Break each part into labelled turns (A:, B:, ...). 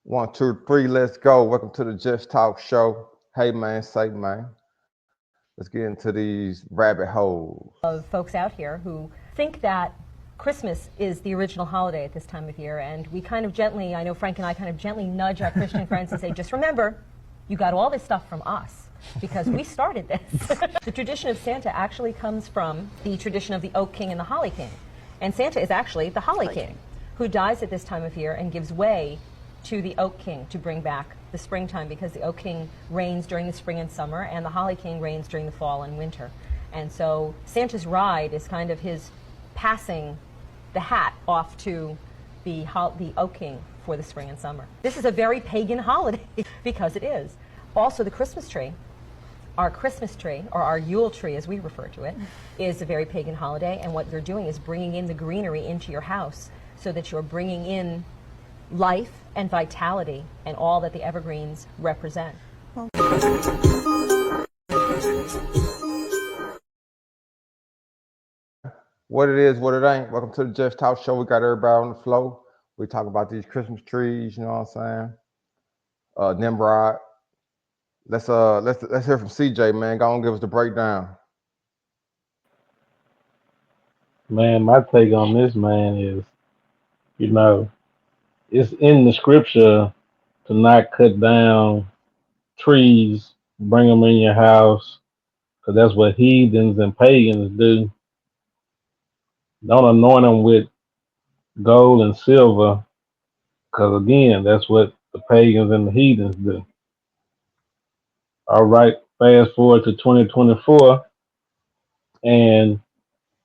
A: One, two, three, let's go. Welcome to the Just Talk Show. Hey man, say man. Let's get into these rabbit holes.
B: Of folks out here who think that Christmas is the original holiday at this time of year, and we kind of gently, I know Frank and I kind of gently nudge our Christian friends and say, just remember, you got all this stuff from us, because we started this. The tradition of Santa actually comes from the tradition of the Oak King and the Holly King. And Santa is actually the Holly King, who dies at this time of year and gives way to the Oak King to bring back the springtime, because the Oak King reigns during the spring and summer, and the Holly King reigns during the fall and winter. And so Santa's ride is kind of his passing the hat off to the Oak King for the spring and summer. This is a very pagan holiday, because it is. Also, the Christmas tree, our Christmas tree, or our Yule tree as we refer to it, is a very pagan holiday, and what they're doing is bringing in the greenery into your house so that you're bringing in life and vitality and all that the evergreens represent.
A: What it is, what it ain't. Welcome to the Just Talk Show. We got everybody on the flow. We talk about these Christmas trees, you know what I'm saying? Nimrod. Let's hear from CJ, man. Go on, give us the breakdown.
C: Man, my take on this, man, is, you know, it's in the scripture to not cut down trees, bring them in your house, because that's what heathens and pagans do. Don't anoint them with gold and silver, because again, that's what the pagans and the heathens do. All right, fast forward to 2024, and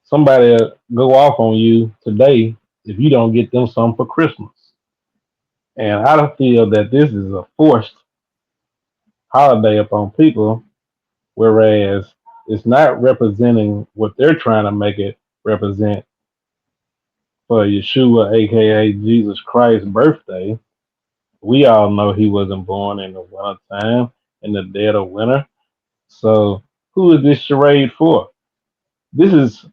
C: somebody will go off on you today if you don't get them something for Christmas. And I feel that this is a forced holiday upon people, whereas it's not representing what they're trying to make it represent for Yeshua, aka Jesus Christ's birthday. We all know he wasn't born in the winter time, in the dead of winter. So who is this charade for? This is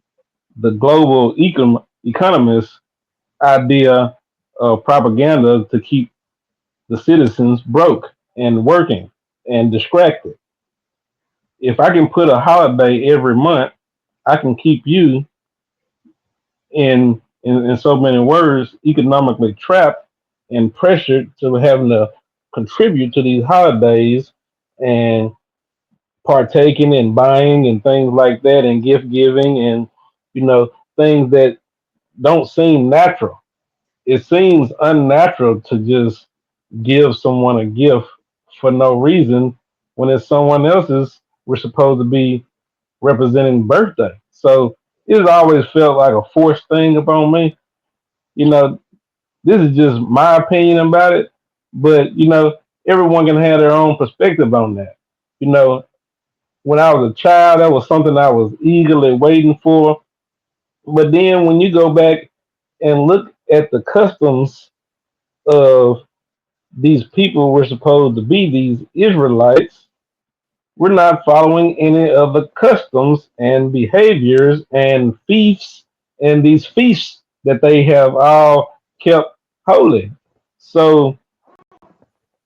C: the global economist idea of propaganda to keep the citizens broke and working and distracted. If I can put a holiday every month, I can keep you in so many words, economically trapped and pressured to having to contribute to these holidays and partaking and buying and things like that and gift giving and things that don't seem natural. It seems unnatural to just give someone a gift for no reason when it's someone else's we're supposed to be representing birthday. So it's always felt like a forced thing upon me. You know, this is just my opinion about it, but everyone can have their own perspective on that. You know, when I was a child, that was something I was eagerly waiting for. But then when you go back and look at the customs of these people we're supposed to be, these Israelites, we're not following any of the customs and behaviors and feasts and these feasts that they have all kept holy. So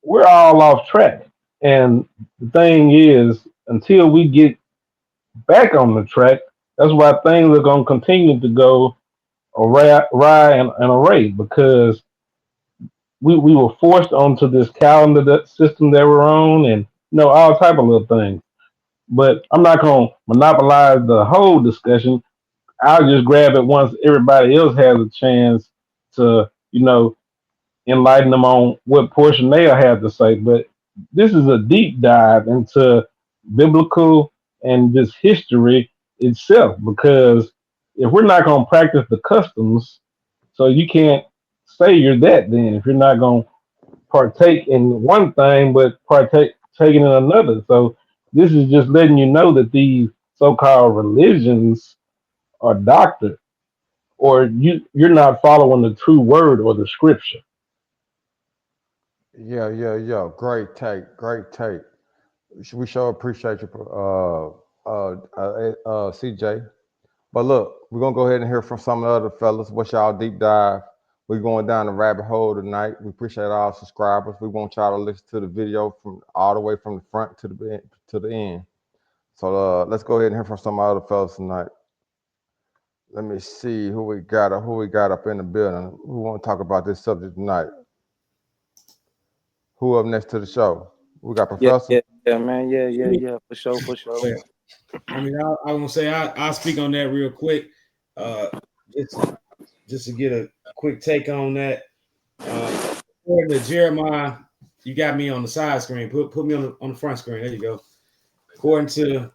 C: we're all off track. And the thing is, until we get back on the track, that's why things are going to continue to go awry and array, because we were forced onto this calendar system that we're on, and all type of little things. But I'm not going to monopolize the whole discussion. I'll just grab it once everybody else has a chance to, enlighten them on what portion they'll have to say. But this is a deep dive into biblical and just history itself, because if we're not going to practice the customs, so you can't say you're that then if you're not going to partake in one thing but taking in another. So this is just letting you know that these so-called religions are doctored, or you're not following the true word or the scripture.
A: Yeah. Great take. Great take. We sure appreciate you, CJ. But look, we're gonna go ahead and hear from some of the other fellas. What's y'all deep dive? We're going down the rabbit hole tonight. We appreciate all subscribers. We want y'all to listen to the video from all the way from the front to the end. So let's go ahead and hear from some other fellas tonight. Let me see who we got up in the building. Who want to talk about this subject tonight? Who up next to the show? We got
D: Yeah,
A: Professor.
D: yeah, yeah, man. Yeah, yeah,
E: Yeah,
D: yeah. For sure, for sure.
E: I mean, I want to say I'll speak on that real quick, uh, just to get a quick take on that. Uh, According to Jeremiah, you got me on the side screen. Put me on the front screen. There you go. According to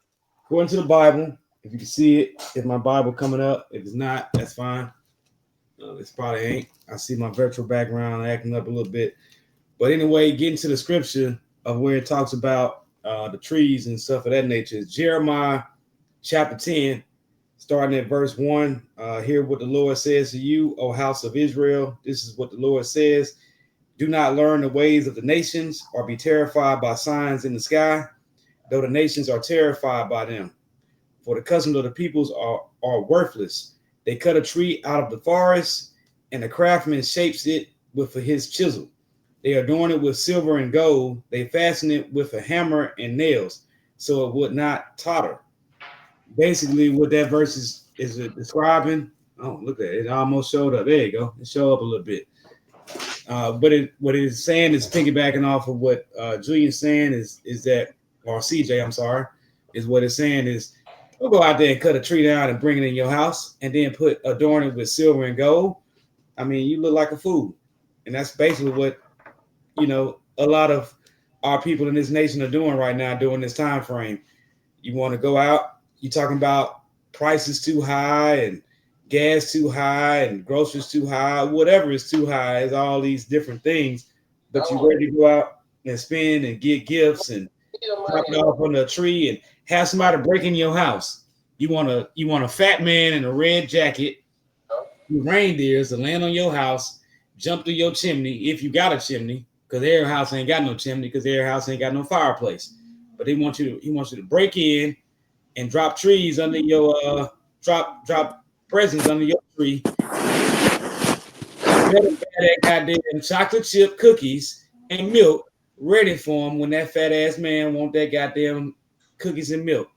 E: the Bible, if you can see it, if my Bible coming up, if it's not, that's fine. It's probably ain't. I see my virtual background acting up a little bit, but anyway, getting to the scripture of where it talks about the trees and stuff of that nature is Jeremiah chapter 10, starting at verse 1. Hear what the Lord says to you, O house of Israel. This is what the Lord says. Do not learn the ways of the nations or be terrified by signs in the sky, though the nations are terrified by them. For the customs of the peoples are worthless. They cut a tree out of the forest, and the craftsman shapes it with his chisel. They adorn it with silver and gold. They fasten it with a hammer and nails, so it would not totter. Basically, what that verse is describing. Oh, look at it! It almost showed up. There you go. It showed up a little bit. But what it is saying is piggybacking off of what Julian's saying is that, or CJ, I'm sorry, is what it's saying is, don't go out there and cut a tree down and bring it in your house and then adorn it with silver and gold. I mean, you look like a fool, and that's basically what a lot of our people in this nation are doing right now during this time frame. You want to go out, you're talking about prices too high and gas too high and groceries too high, whatever is too high, is all these different things. But you're ready to go out and spend and get gifts and drop it off on a tree and have somebody break in your house. You want a fat man in a red jacket with reindeers to land on your house, jump through your chimney if you got a chimney, because their house ain't got no chimney, because their house ain't got no fireplace. But he wants you to break in and drop trees under your drop presents under your tree. You better have that goddamn chocolate chip cookies and milk ready for him when that fat ass man want that goddamn cookies and milk.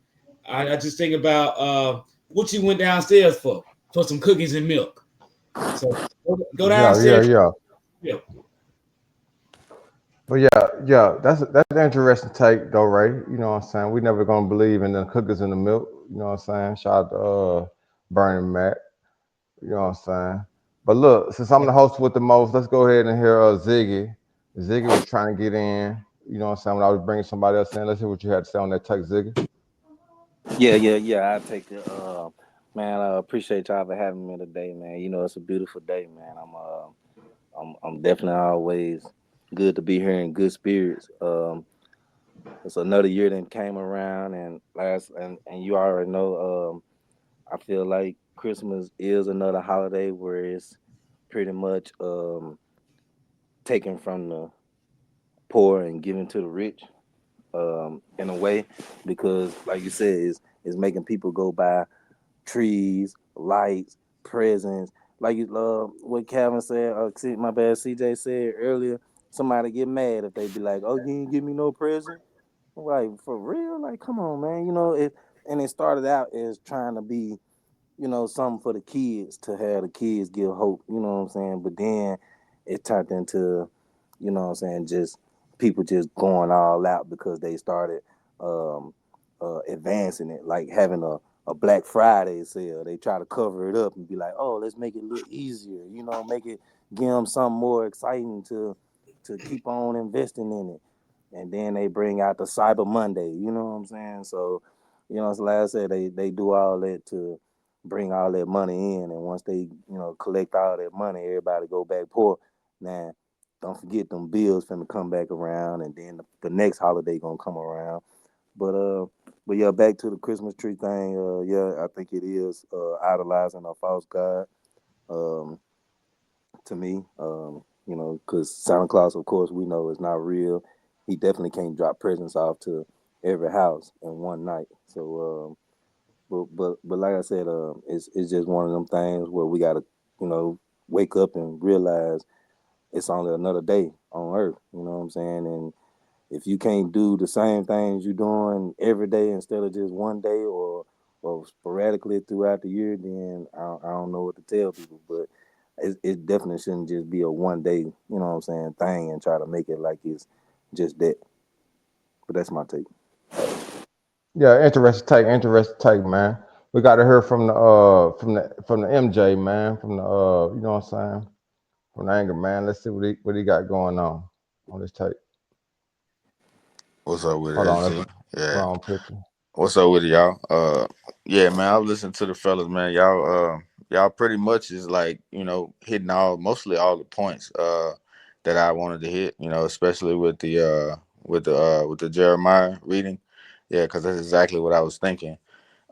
E: I just think about what you went downstairs for some cookies and milk. So go
A: Yeah, yeah,
E: downstairs.
A: yeah.
E: Milk.
A: But yeah, that's an interesting take though, Ray. You know what I'm saying? We never gonna believe in the cookies and the milk. You know what I'm saying? Shout out to Burning Mac. You know what I'm saying? But look, since I'm the host with the most, let's go ahead and hear Ziggy. Ziggy was trying to get in. You know what I'm saying? When I was bringing somebody else in, let's hear what you had to say on that take, Ziggy.
D: Yeah, yeah, yeah. I take it. Man, I appreciate y'all for having me today, man. You know, it's a beautiful day, man. I'm definitely always good to be here in good spirits. It's another year that came around, and you already know. I feel like Christmas is another holiday where it's pretty much taken from the poor and given to the rich, in a way, because like you said, is making people go buy trees, lights, presents. Like what Calvin said, my bad, CJ said earlier. Somebody get mad if they be like, "Oh, you ain't give me no present." Like, for real? Like, come on, man. And it started out as trying to be, something for the kids, to have the kids give hope. You know what I'm saying? But then it turned into, what I'm saying, just people just going all out because they started um, advancing it, like having a Black Friday sale. They try to cover it up and be like, oh, let's make it look easier, make it, give them something more exciting to keep on investing in it. And then they bring out the Cyber Monday, you know what I'm saying? So, so like I said, they do all that to bring all that money in. And once they, collect all that money, everybody go back poor. Now, don't forget them bills finna come back around, and then the next holiday gonna come around. But but yeah, back to the Christmas tree thing. Yeah, I think it is idolizing a false god. Um, to me, because Santa Claus, of course, we know is not real. He definitely can't drop presents off to every house in one night. So, but like I said, it's just one of them things where we gotta, you know, wake up and realize it's only another day on Earth. You know what I'm saying? And if you can't do the same things you're doing every day instead of just one day or sporadically throughout the year, then I don't know what to tell people. But it definitely shouldn't just be a one day, you know what I'm saying, thing and try to make it like it's just that. But that's my take.
A: Yeah, interesting take, man. We got to hear from the MJ, man, from the you know what I'm saying, from the anger, man. Let's see what he got going on this tape.
F: What's up with
A: Hold
F: it,
A: on, let's
F: SG? Yeah.
A: wrong picture.
F: What's up with it, y'all? Yeah, man, I've listened to the fellas, man. Y'all pretty much is like, hitting mostly all the points that I wanted to hit, especially with the Jeremiah reading. Yeah, because that's exactly what I was thinking.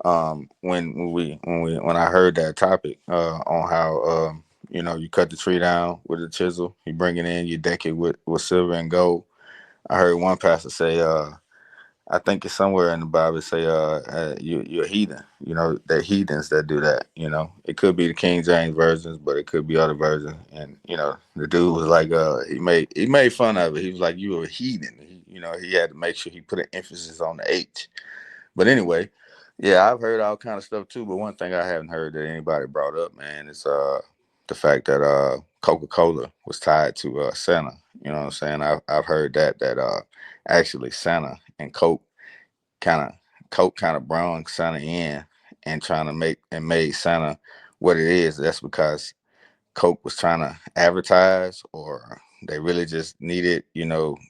F: When I heard that topic on how you cut the tree down with a chisel, you bring it in, you deck it with silver and gold. I heard one pastor say, I think it's somewhere in the Bible say, you're a heathen. They're heathens that do that. It could be the King James versions, but it could be other versions. And the dude was like, he made fun of it. He was like, you were a heathen. He had to make sure he put an emphasis on the H. But anyway, yeah, I've heard all kind of stuff too. But one thing I haven't heard that anybody brought up, man, is the fact that Coca-Cola was tied to Santa. You know what I'm saying? I've heard that actually Santa and Coke kind of brung Santa in and trying to made Santa what it is. That's because Coke was trying to advertise, or they really just needed,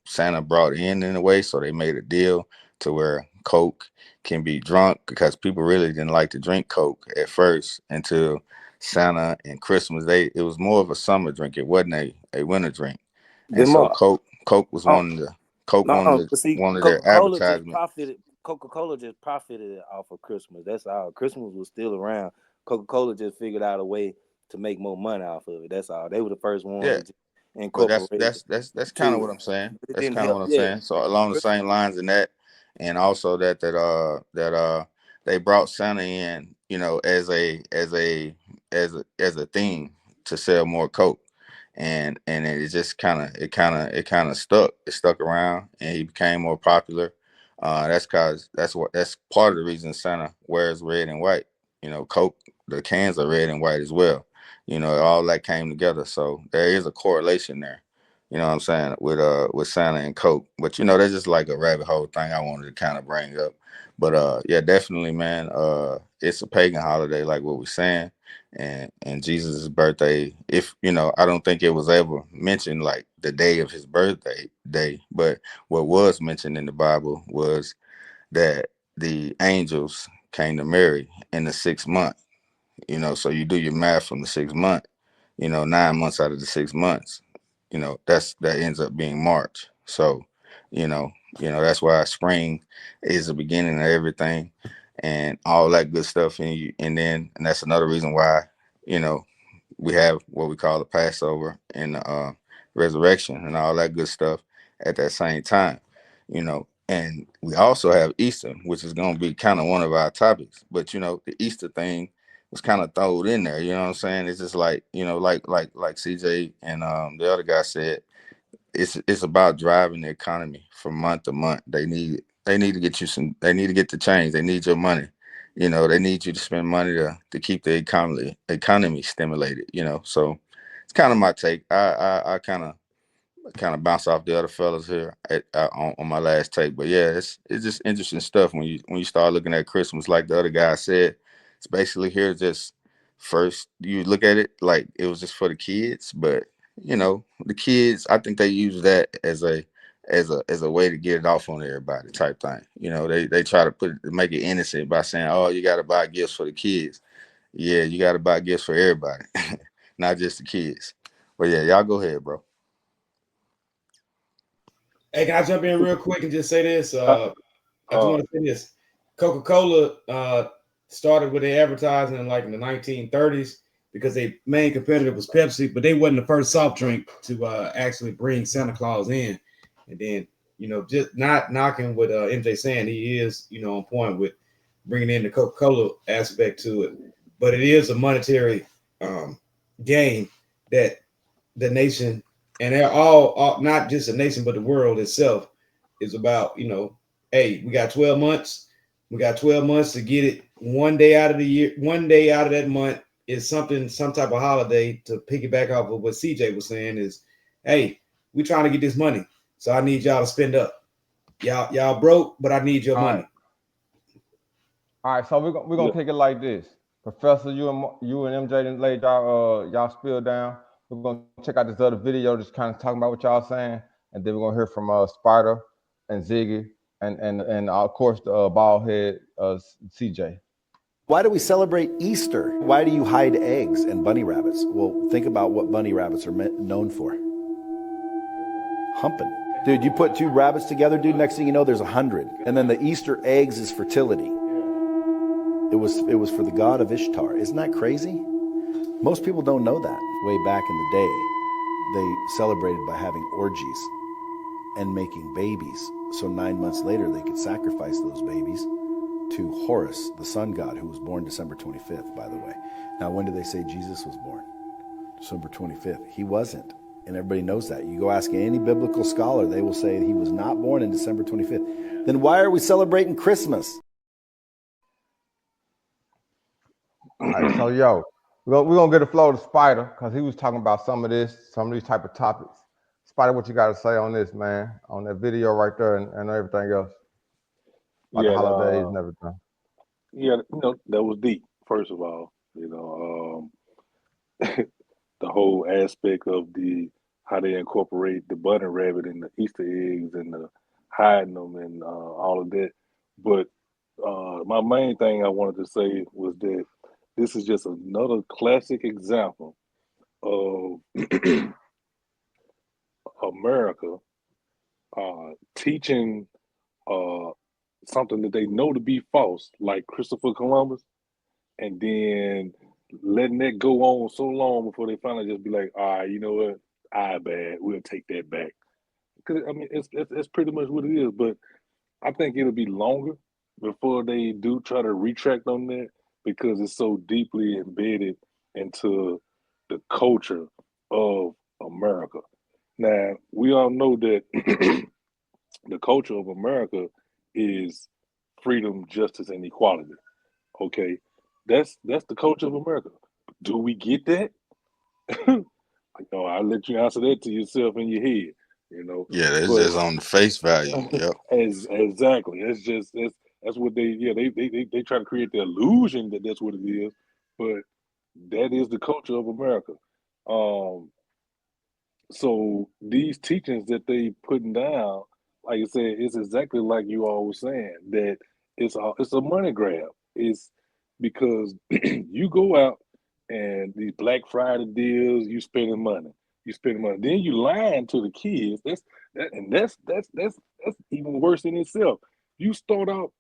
F: Santa brought in a way, so they made a deal to where Coke can be drunk, because people really didn't like to drink Coke at first until Santa and Christmas. It was more of a summer drink. It wasn't a winter drink, and
D: Them
F: so
D: more,
F: Coke was
D: oh,
F: One of
D: no,
F: the
D: but see,
F: one of their
D: Coca-Cola just
F: advertisements.
D: profited. Coca-Cola just profited off of Christmas. That's all. Christmas was still around. Coca-Cola just figured out a way to make more money off of it. That's all. They were the first ones
F: Yeah.
D: to just
F: But that's
D: incorporate
F: that's that's that's kind of
D: to
F: what
D: it.
F: I'm saying.
D: But it
F: That's
D: didn't
F: kind of
D: help.
F: what I'm
D: Yeah,
F: saying. So along the
D: Christmas.
F: same lines in that, and also that they brought Santa in, as a theme to sell more Coke, and it just kind of stuck. It stuck around, and he became more popular. That's part of the reason Santa wears red and white. Coke, the cans are red and white as well. All that came together. So there is a correlation there. You know what I'm saying, with Santa and Coke. But that's just like a rabbit hole thing I wanted to kind of bring up. But yeah, definitely, man. It's a pagan holiday, like what we're saying, and Jesus' birthday. If I don't think it was ever mentioned like the day of his birthday day, but what was mentioned in the Bible was that the angels came to Mary in the 6th month. So you do your math from the 6th month, 9 months out of the 6 months, that ends up being March. So, that's why spring is the beginning of everything and all that good stuff. And that's another reason why, you know, we have what we call the Passover and the resurrection and all that good stuff at that same time, And we also have Easter, which is going to be kind of one of our topics. But the Easter thing was kind of thrown in there. You know what I'm saying? It's just like like CJ and the other guy said, it's about driving the economy from month to month. They need to get you some. They need to get the change. They need your money. They need you to spend money to keep the economy stimulated. So it's kind of my take. I kind of bounce off the other fellas here on my last take. But yeah, it's just interesting stuff when you start looking at Christmas. Like the other guy said, it's basically here just first you look at it like it was just for the kids, but the kids, I think they use that as a way to get it off on everybody type thing. They try to make it innocent by saying, oh, you got to buy gifts for the kids. Yeah, you got to buy gifts for everybody, not just the kids. But yeah, y'all go ahead, bro.
E: Hey, can I jump in real quick and just say this? I just
D: Uh,
E: want to say this. Coca-Cola started with their advertising in the 1930s because their main competitor was Pepsi, but they wasn't the first soft drink to actually bring Santa Claus in. And then, just not knocking what MJ saying, he is, on point with bringing in the Coca-Cola aspect to it. But it is a monetary um, game that the nation, and they're all not just the nation but the world itself, is about, hey, we got 12 months. We got 12 months to get it. One day out of the year, one day out of that month is some type of holiday. To piggyback off of what CJ was saying is, hey, we trying to get this money, so I need y'all to spend up. Y'all broke, but I need your
A: All
E: money.
A: right. All right, so we're
C: Yeah.
A: gonna kick it like this. Professor, you and MJ done laid y'all spill down. We're gonna check out this other video, just kind of talking about what y'all saying, and then we're gonna hear from Spider and Ziggy and of course the bald head CJ.
G: Why do we celebrate Easter? Why do you hide eggs and bunny rabbits? Well, think about what bunny rabbits are known for. Humping. Dude, you put 2 rabbits together, dude, next thing you know, there's 100. And then the Easter eggs is fertility. It was for the god of Ishtar. Isn't that crazy? Most people don't know that. Way back in the day, they celebrated by having orgies and making babies. So 9 months later, they could sacrifice those babies to Horus, the sun god, who was born December 25th, by the way. Now, when did they say Jesus was born? December 25th. He wasn't. And everybody knows that. You go ask any biblical scholar, they will say he was not born in December 25th. Then why are we celebrating Christmas?
A: All right, so yo, we're gonna get a flow to Spider because he was talking about some of these type of topics. Spider, what you got to say on this, man? On that video right there and everything else about the
C: Yeah,
A: holidays and everything.
C: yeah, that was deep. First of all, the whole aspect of how they incorporate the bunny rabbit and the Easter eggs and the hiding them and all of that. But my main thing I wanted to say was that this is just another classic example of America teaching something that they know to be false, like Christopher Columbus, and then letting that go on so long before they finally just be like, all right, you know what, bad, we'll take that back. Because I mean, it's pretty much what it is. But I think it'll be longer before they do try to retract on that because it's so deeply embedded into the culture of America. Now we all know that the culture of America is freedom, justice, and equality. Okay, that's the culture of America. Do we get that? I'll let you answer that to yourself in your head.
F: Yeah, that's
C: But
F: just on the face value. Yep.
C: exactly, that's what they try to create the illusion that that's what it is, but that is the culture of America. Um, so these teachings that they putting down, like I said, it's exactly like you all were saying that it's a money grab. It's because you go out and these Black Friday deals, you spending money, then you lying to the kids. That's even worse in itself. You start out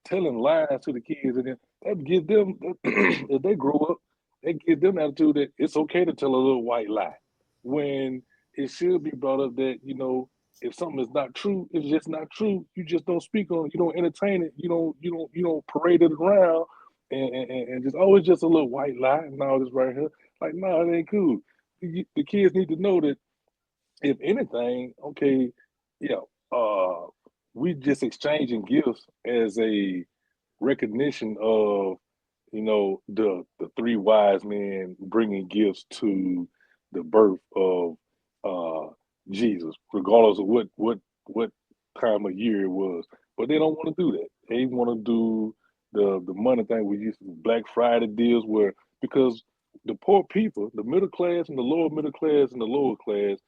C: telling lies to the kids, and then that gives them if they grow up, that gives them the attitude that it's okay to tell a little white lie when it should be brought up that if something is not true, it's just not true. You just don't speak on it. You don't entertain it. You don't parade it around and just it's just a little white lie and all this right here. Like no, it ain't cool. The kids need to know that if anything, okay, yeah, we just exchanging gifts as a recognition of the 3 wise men bringing gifts to the birth of uh Jesus, regardless of what time of year it was. But they don't want to do that. They want to do the money thing. We used to Black Friday deals where because the poor people, the middle class and the lower middle class and the lower class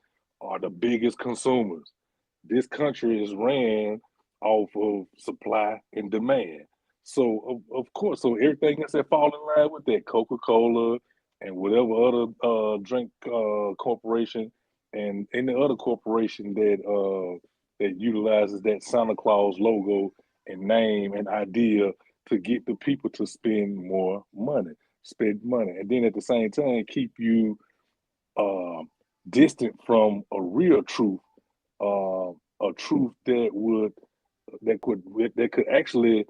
C: are the biggest consumers. This country is ran off of supply and demand. So of course, so everything that's that fall in line with that, Coca-Cola and whatever other drink corporation and any other corporation that utilizes that Santa Claus logo and name and idea to get the people to spend money, and then at the same time keep you uh, distant from a real truth, a truth that could actually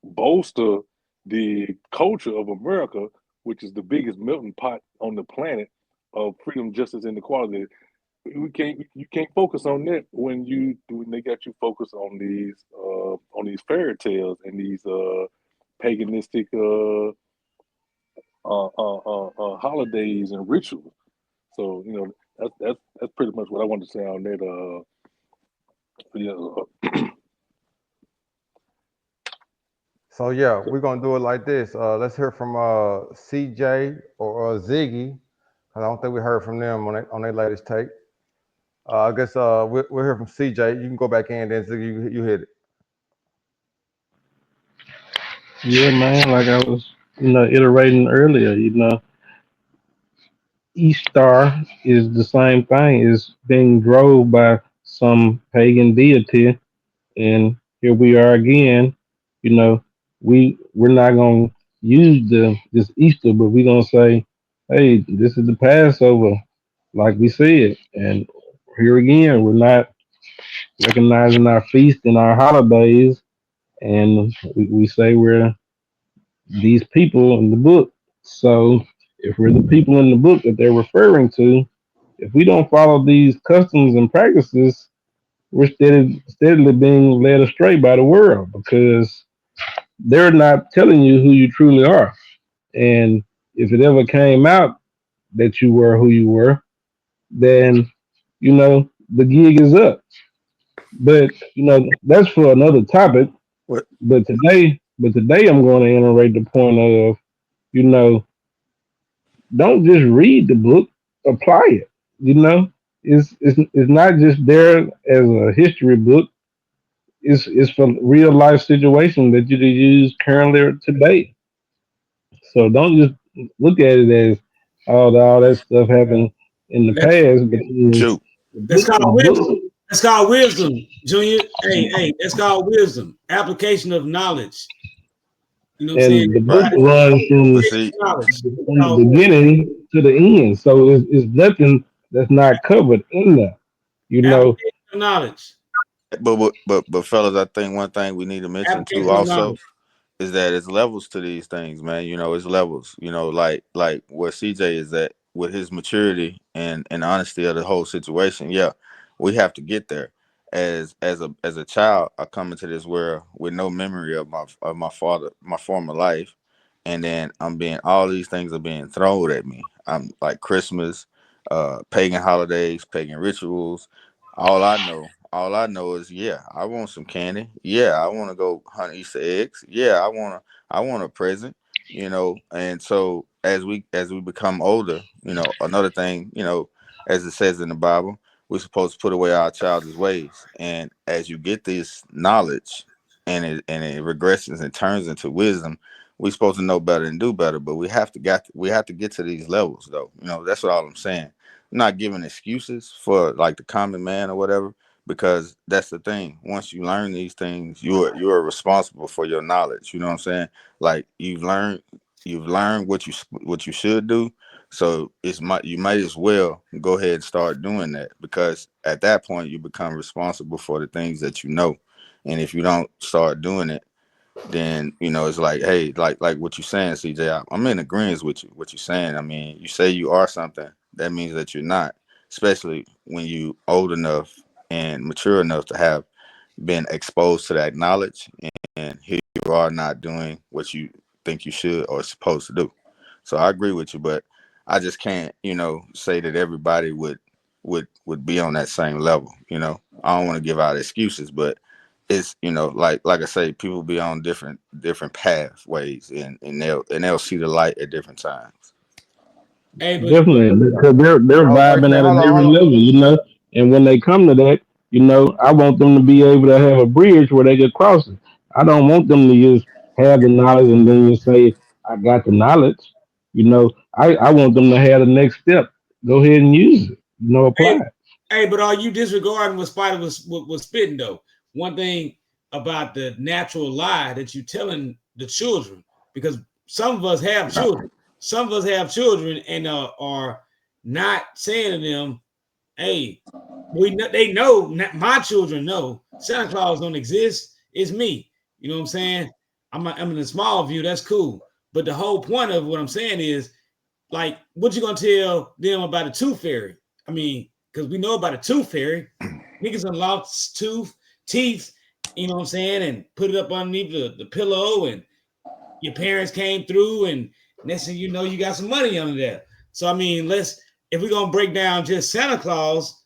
C: bolster the culture of America, which is the biggest melting pot on the planet
H: of freedom, justice, and equality. You can't focus on that when they got you focused on these fairy tales and these paganistic holidays and rituals. So that's pretty much what I want to say on that. Yeah,
A: So yeah, we're gonna do it like this. Let's hear from CJ or Ziggy, 'cause I don't think we heard from them on their latest take. I guess we'll hear from CJ. You can go back in, then Ziggy, you hit it.
C: Yeah, man. Like I was, iterating earlier. Each star is the same thing. Is being drove by some pagan deity, and here we are again. You know, we're not gonna use this Easter, but we're gonna say, hey, this is the Passover, like we said, and here again, we're not recognizing our feast and our holidays, and we say we're these people in the book. So if we're the people in the book that they're referring to, if we don't follow these customs and practices, we're steadily being led astray by the world because they're not telling you who you truly are. And if it ever came out that you were who you were, then the gig is up. But that's for another topic.
F: What?
C: But today I'm going to iterate the point of you know don't just read the book, apply it. It's not just there as a history book. It's for real life situations that you can use currently or today. So don't just look at it as all that stuff happened in the
E: That,
C: past, because
F: Shoot.
E: that's called
C: the
E: wisdom.
C: book
E: That's called wisdom, Junior. Hey, that's called wisdom. Application of knowledge. You know what I'm saying?
C: and the
F: Right.
C: book runs
F: But
C: from
F: see,
E: Knowledge.
C: the beginning to the end. So it's nothing that's not covered in there. You know,
E: Application of knowledge.
F: but fellas, I think one thing we need to mention too
E: Application of
F: also
E: knowledge.
F: is that it's levels to these things, man. It's levels. Like where CJ is at with his maturity and honesty of the whole situation. Yeah, we have to get there. As a child, I come into this world with no memory of my father, my former life, and then all these things are being thrown at me. I'm like Christmas, pagan holidays, pagan rituals. All I know is, yeah, I want some candy. Yeah, I want to go hunt Easter eggs. Yeah, I want a present. And so as we become older, another thing, as it says in the Bible, we're supposed to put away our childish ways. And as you get this knowledge, and it regresses and turns into wisdom, we're supposed to know better and do better. But we have to get to these levels, though. That's what all I'm saying. I'm not giving excuses for like the common man or whatever, because that's the thing. Once you learn these things, you're responsible for your knowledge. You know what I'm saying? Like you've learned what you should do. So you might as well go ahead and start doing that, because at that point you become responsible for the things that you know. And if you don't start doing it, then it's like, hey, like what you're saying, CJ. I'm in agreement with you. What you're saying. I mean, you say you are something, that means that you're not. Especially when you old enough and mature enough to have been exposed to that knowledge, and here you are not doing what you think you should or supposed to do. So I agree with you, but I just can't, say that everybody would be on that same level. I don't want to give out excuses, but it's, like I say, people be on different pathways, and they'll see the light at different times.
E: Hey, but
C: definitely, because they're vibing at a
A: Hold on,
C: different
A: hold
C: level. And when they come to that, I want them to be able to have a bridge where they can cross it. I don't want them to just have the knowledge and then just say, I got the knowledge. I want them to have the next step. Go ahead and use it. Apply
E: hey,
C: it.
E: but are you disregarding what Spider was spitting though? One thing about the natural lie that you telling the children, because some of us have children. Some of us have children and are not saying to them, hey, they know, my children know Santa Claus don't exist. It's me. You know what I'm saying? I'm in a small view. That's cool. But the whole point of what I'm saying is like, what you gonna tell them about the tooth fairy? I mean, because we know about the tooth fairy. Niggas unlocked teeth, you know what I'm saying, and put it up underneath the pillow, and your parents came through, and next thing you know, you got some money under there. So I mean, if we're gonna break down just Santa Claus,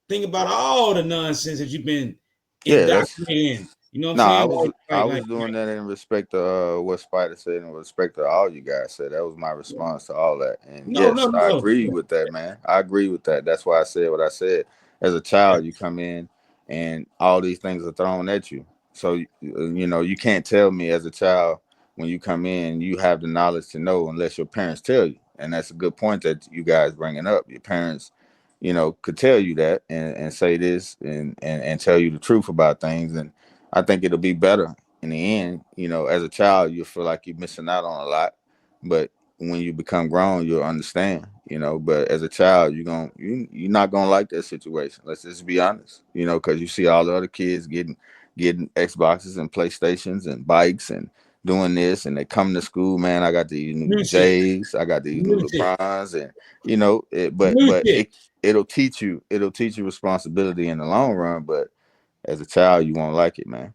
E: think about all the nonsense that you've been
F: Yeah, that's
E: indoctrinated in. You know what I'm
F: no. I
E: saying?
F: was I was
E: Like
F: doing that in respect to what Spider said, and respect to all you guys said. That was my response to all that. And
E: no, no,
F: yes, I
E: no.
F: agree with that, man. I agree with that. That's why I said what I said. As a child, you come in, and all these things are thrown at you. So you know you can't tell me as a child when you come in you have the knowledge to know unless your parents tell you. And that's a good point that you guys bringing up. Your parents, could tell you that and say this and tell you the truth about things. And I think it'll be better in the end. As a child, you feel like you're missing out on a lot, but when you become grown, you'll understand. But as a child, you're not gonna like that situation. Let's just be honest. Because you see all the other kids getting Xboxes and PlayStations and bikes and doing this, and they come to school, man. I got these new
E: New shit.
F: J's, I got these
E: New
F: new
E: shit.
F: LeBrons, and but
E: New shit.
F: it'll teach you responsibility in the long run. But as a child, you won't like it, man.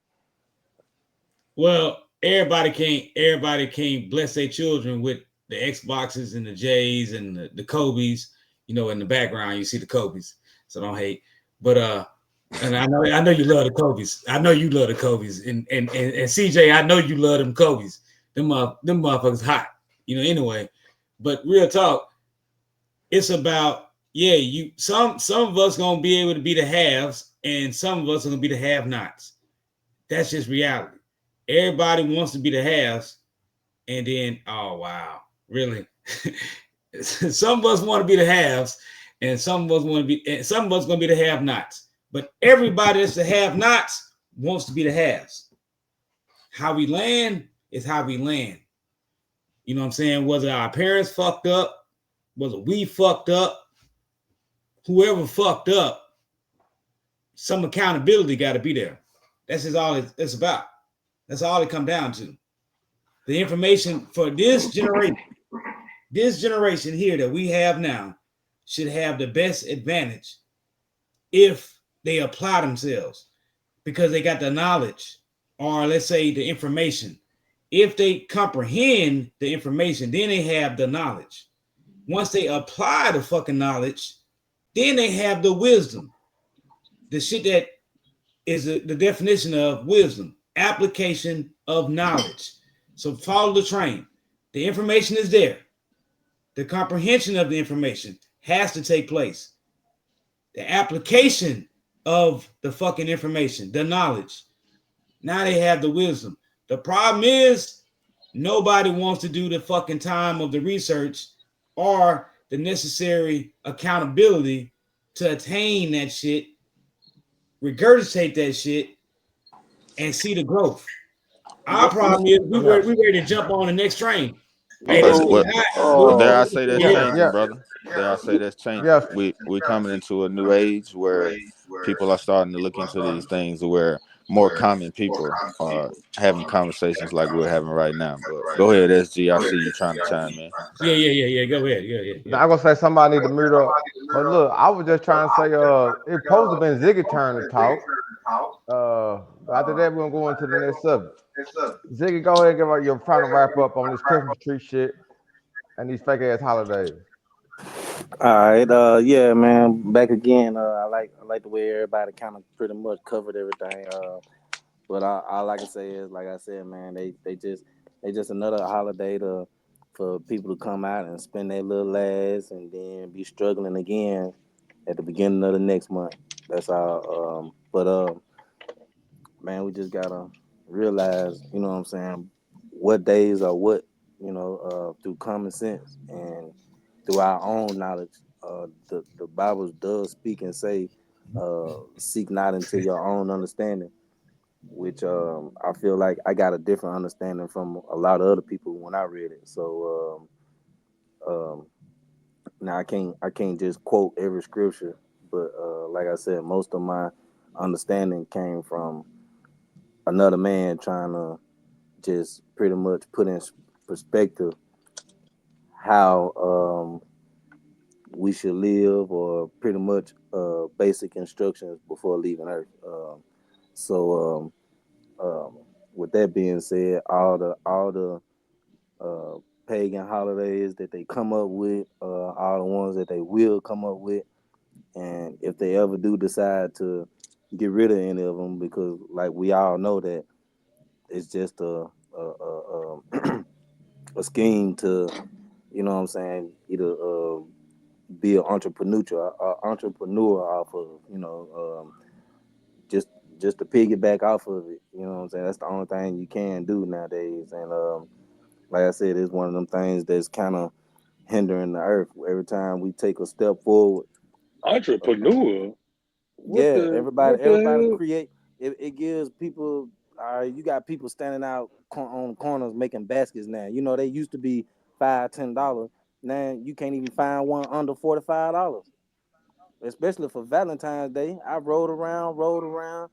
E: Well, everybody can't bless their children with the Xboxes and the J's and the Kobe's. In the background you see the Kobe's, so don't hate. But and I know you love the Kobe's. I know you love the Kobe's, and CJ, I know you love them Kobe's. Them motherfuckers hot. Anyway, but real talk, it's about some of us gonna be able to be the haves, and some of us are gonna be the have-nots. That's just reality. Everybody wants to be the haves, and then wow, really? Some of us want to be the haves, and some of us gonna be the have-nots. But everybody that's the have-nots wants to be the haves. How we land is how we land. You know what I'm saying? Whether our parents fucked up, whether we fucked up, whoever fucked up, some accountability got to be there. That's just all it's about. That's all it come down to. The information for this generation here that we have now should have the best advantage if they apply themselves because they got the knowledge, or let's say the information. If they comprehend the information, then they have the knowledge. Once they apply the fucking knowledge, then they have the wisdom. The shit that is the definition of wisdom, application of knowledge. So follow the train. The information is there. The comprehension of the information has to take place. The application of the fucking information, the knowledge. Now they have the wisdom. The problem is nobody wants to do the fucking time of the research or the necessary accountability to attain that shit, regurgitate that shit, and see the growth. Our problem is we ready to jump on the next train. Hey, this
F: Well,
E: is
F: well, well,
E: hot.
F: dare I say that's
E: Yeah.
F: changing, brother? Dare I say that's changing?
A: Yes.
F: We coming into a new age where people are starting to look into these things, where more common people are having conversations like we're having right now. But go ahead, SG. I see you trying to chime in.
E: Yeah. Go ahead. Yeah.
A: Now I'm gonna say somebody need to mute up. But look, I was just trying to say, it supposed to have been Ziggy turn to talk. After that, we're gonna go into the next subject. Ziggy, go ahead and give out your final wrap up on this Christmas tree shit and these fake ass holidays.
D: All right, yeah, man, back again. I like the way everybody kind of pretty much covered everything. But all I can say is, like I said, man, they just another holiday for people to come out and spend their little lives and then be struggling again at the beginning of the next month. That's all. But man, we just gotta realize, you know what I'm saying, what days are what, through common sense and through our own knowledge. The Bible does speak and say, seek not into your own understanding, which I feel like I got a different understanding from a lot of other people when I read it. So now I can't just quote every scripture, but like I said, most of my understanding came from another man trying to just pretty much put in perspective how we should live, or pretty much basic instructions before leaving Earth. So with that being said, all the pagan holidays that they come up with, all the ones that they will come up with, and if they ever do decide to get rid of any of them, because like we all know that it's just a scheme to, you know what I'm saying, either be an entrepreneur off of, just just to piggyback off of it. You know what I'm saying? That's the only thing you can do nowadays. And like I said, it's one of them things that's kind of hindering the earth. Every time we take a step forward,
H: Entrepreneur.
D: yeah,
H: What
D: everybody
H: the
D: create. It gives people. You got people standing out on corners making baskets now. You know they used to be $5, $10. Now you can't even find one under $45. Especially for Valentine's Day. I rode around,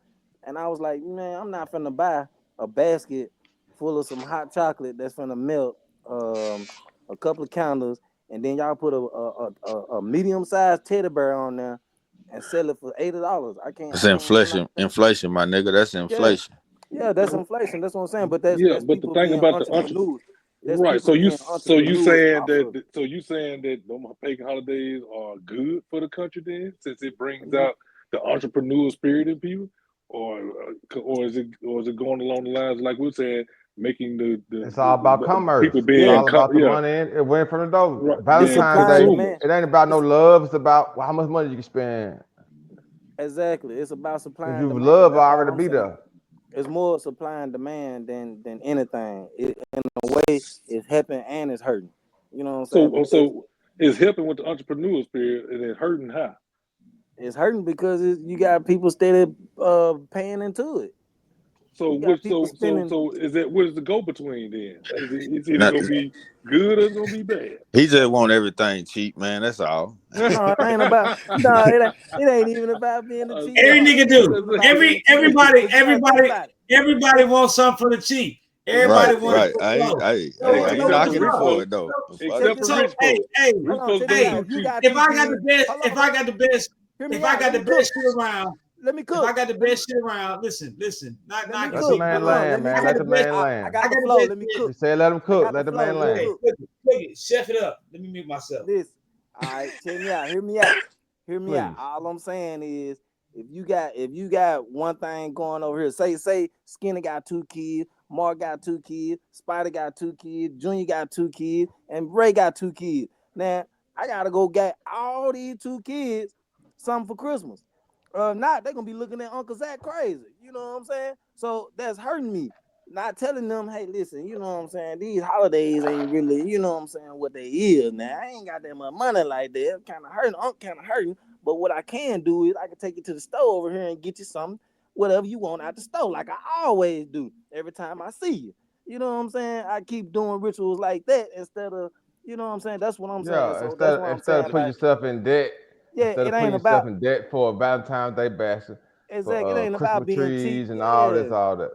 D: and I was like, man, I'm not finna buy a basket full of some hot chocolate that's finna melt, a couple of candles, and then y'all put a medium sized teddy bear on there and sell it for $80.
F: It's
D: I'm not
F: inflation,
D: finna.
F: inflation, my nigga. That's
D: Yeah,
F: inflation.
D: yeah, that's inflation. That's what I'm saying. But that's
H: Yeah,
D: that's
H: but the
D: people
H: thing
D: being
H: about the
D: entrepreneurs. That's
H: right.
D: people being entrepreneurs off of.
H: So you saying that them pagan holidays are good for the country then, since it brings
D: It.
H: out the entrepreneurial spirit in people, or is it going along the lines like we're saying, making
A: It's all about
H: the
A: commerce.
H: people
A: It's
D: Yeah,
H: being
A: all about the
H: yeah,
A: money. It went from the door.
H: right,
D: it's
H: being
A: Valentine's
D: supply and
A: Day.
D: demand.
H: consumers.
A: It ain't about no
D: It's
A: love. It's about how much money you can spend.
D: exactly. It's about
A: If
D: supply and
A: you
D: demand.
A: love,
D: That's all
A: already
D: I'm
A: be
D: saying.
A: there.
D: It's more supply and demand than anything. In a way, it's helping and it's hurting. You know what I'm saying? Because
H: So it's helping with the entrepreneurial spirit and it hurting how.
D: it's hurting because you got people steady paying into it.
H: So
D: You got
H: which
D: people spending.
H: so is that what is the go between then? It's either
F: Not,
H: gonna be good or it's gonna be bad.
F: he just want everything cheap, man. That's all.
D: No, it ain't about. No, it ain't even about being the cheap
E: Every
D: part.
E: nigga
D: It
E: do.
D: ain't about being cheap.
E: Everybody,
D: Cause you gotta think about it.
E: everybody wants something for the cheap. Everybody
F: Right,
D: Exactly.
E: wants it
F: right.
E: for the low.
F: I
E: So
F: ain't
H: Except
E: look,
H: for
F: knocking
E: look,
F: him
H: rich
F: for
E: look.
F: it
H: folks.
F: though.
D: Check
H: Except
D: this
H: for
E: So
D: out.
H: rich
E: hey,
H: folks.
E: hey,
H: Rich
D: Hold on,
H: folks
D: check this
H: don't
E: hey,
D: out.
H: do
D: If you
H: cheap.
D: got
E: if
D: two
E: I got the
D: kids,
E: best,
D: hold on,
E: if I got the best,
D: hear me
E: if I
D: out.
E: got
D: Let
E: the
D: me cook.
E: best shit around,
D: Let me
E: if I
D: cook.
E: got the
D: Let me
E: best shit around, listen,
D: let me
A: Let the
D: cook.
A: man
D: Hold on.
A: land,
D: Let me
E: I
A: man.
E: got
A: Let
D: cook.
E: the
A: the
E: best,
A: man
D: I
A: land.
E: I
D: got the
E: got the
D: flow.
E: best
D: Let me
E: shit.
D: cook.
A: Just say let him
D: I
A: cook.
D: got the
A: Let the
D: flow.
A: man
D: Let me
E: Hey,
A: land.
D: cook.
E: look it, chef it up. Let me mute myself.
D: Listen. All right, check me out. Hear me out. Hear me out.
A: Please.
D: All I'm saying is, if you got one thing going over here, say Skinner got 2 kids, Mark got 2 kids, Spider got 2 kids, Junior got 2 kids, and Ray got 2 kids. Now I gotta go get all these 2 kids something for Christmas. Not they gonna be looking at Uncle Zach crazy. You know what I'm saying? So that's hurting me. Not telling them, hey, listen, you know what I'm saying? These holidays ain't really, you know what I'm saying, what they is now. I ain't got that much money like that. Kind of hurting, kind of hurting. But what I can do is I can take you to the store over here and get you something, whatever you want at the store, like I always do every time I see you. You know what I'm saying? I keep doing rituals like that instead of, you know what I'm saying? That's what I'm saying.
A: Yeah.
D: So that's what I'm
A: Instead
D: saying
A: of putting
D: about,
A: yourself in debt,
D: yeah,
A: instead
D: it
A: of putting
D: ain't
A: yourself
D: about,
A: in debt for a Valentine's Day basket,
D: exactly, it
A: for
D: ain't about
A: Christmas
D: being cheap.
A: trees and all
D: Yeah,
A: this, all that.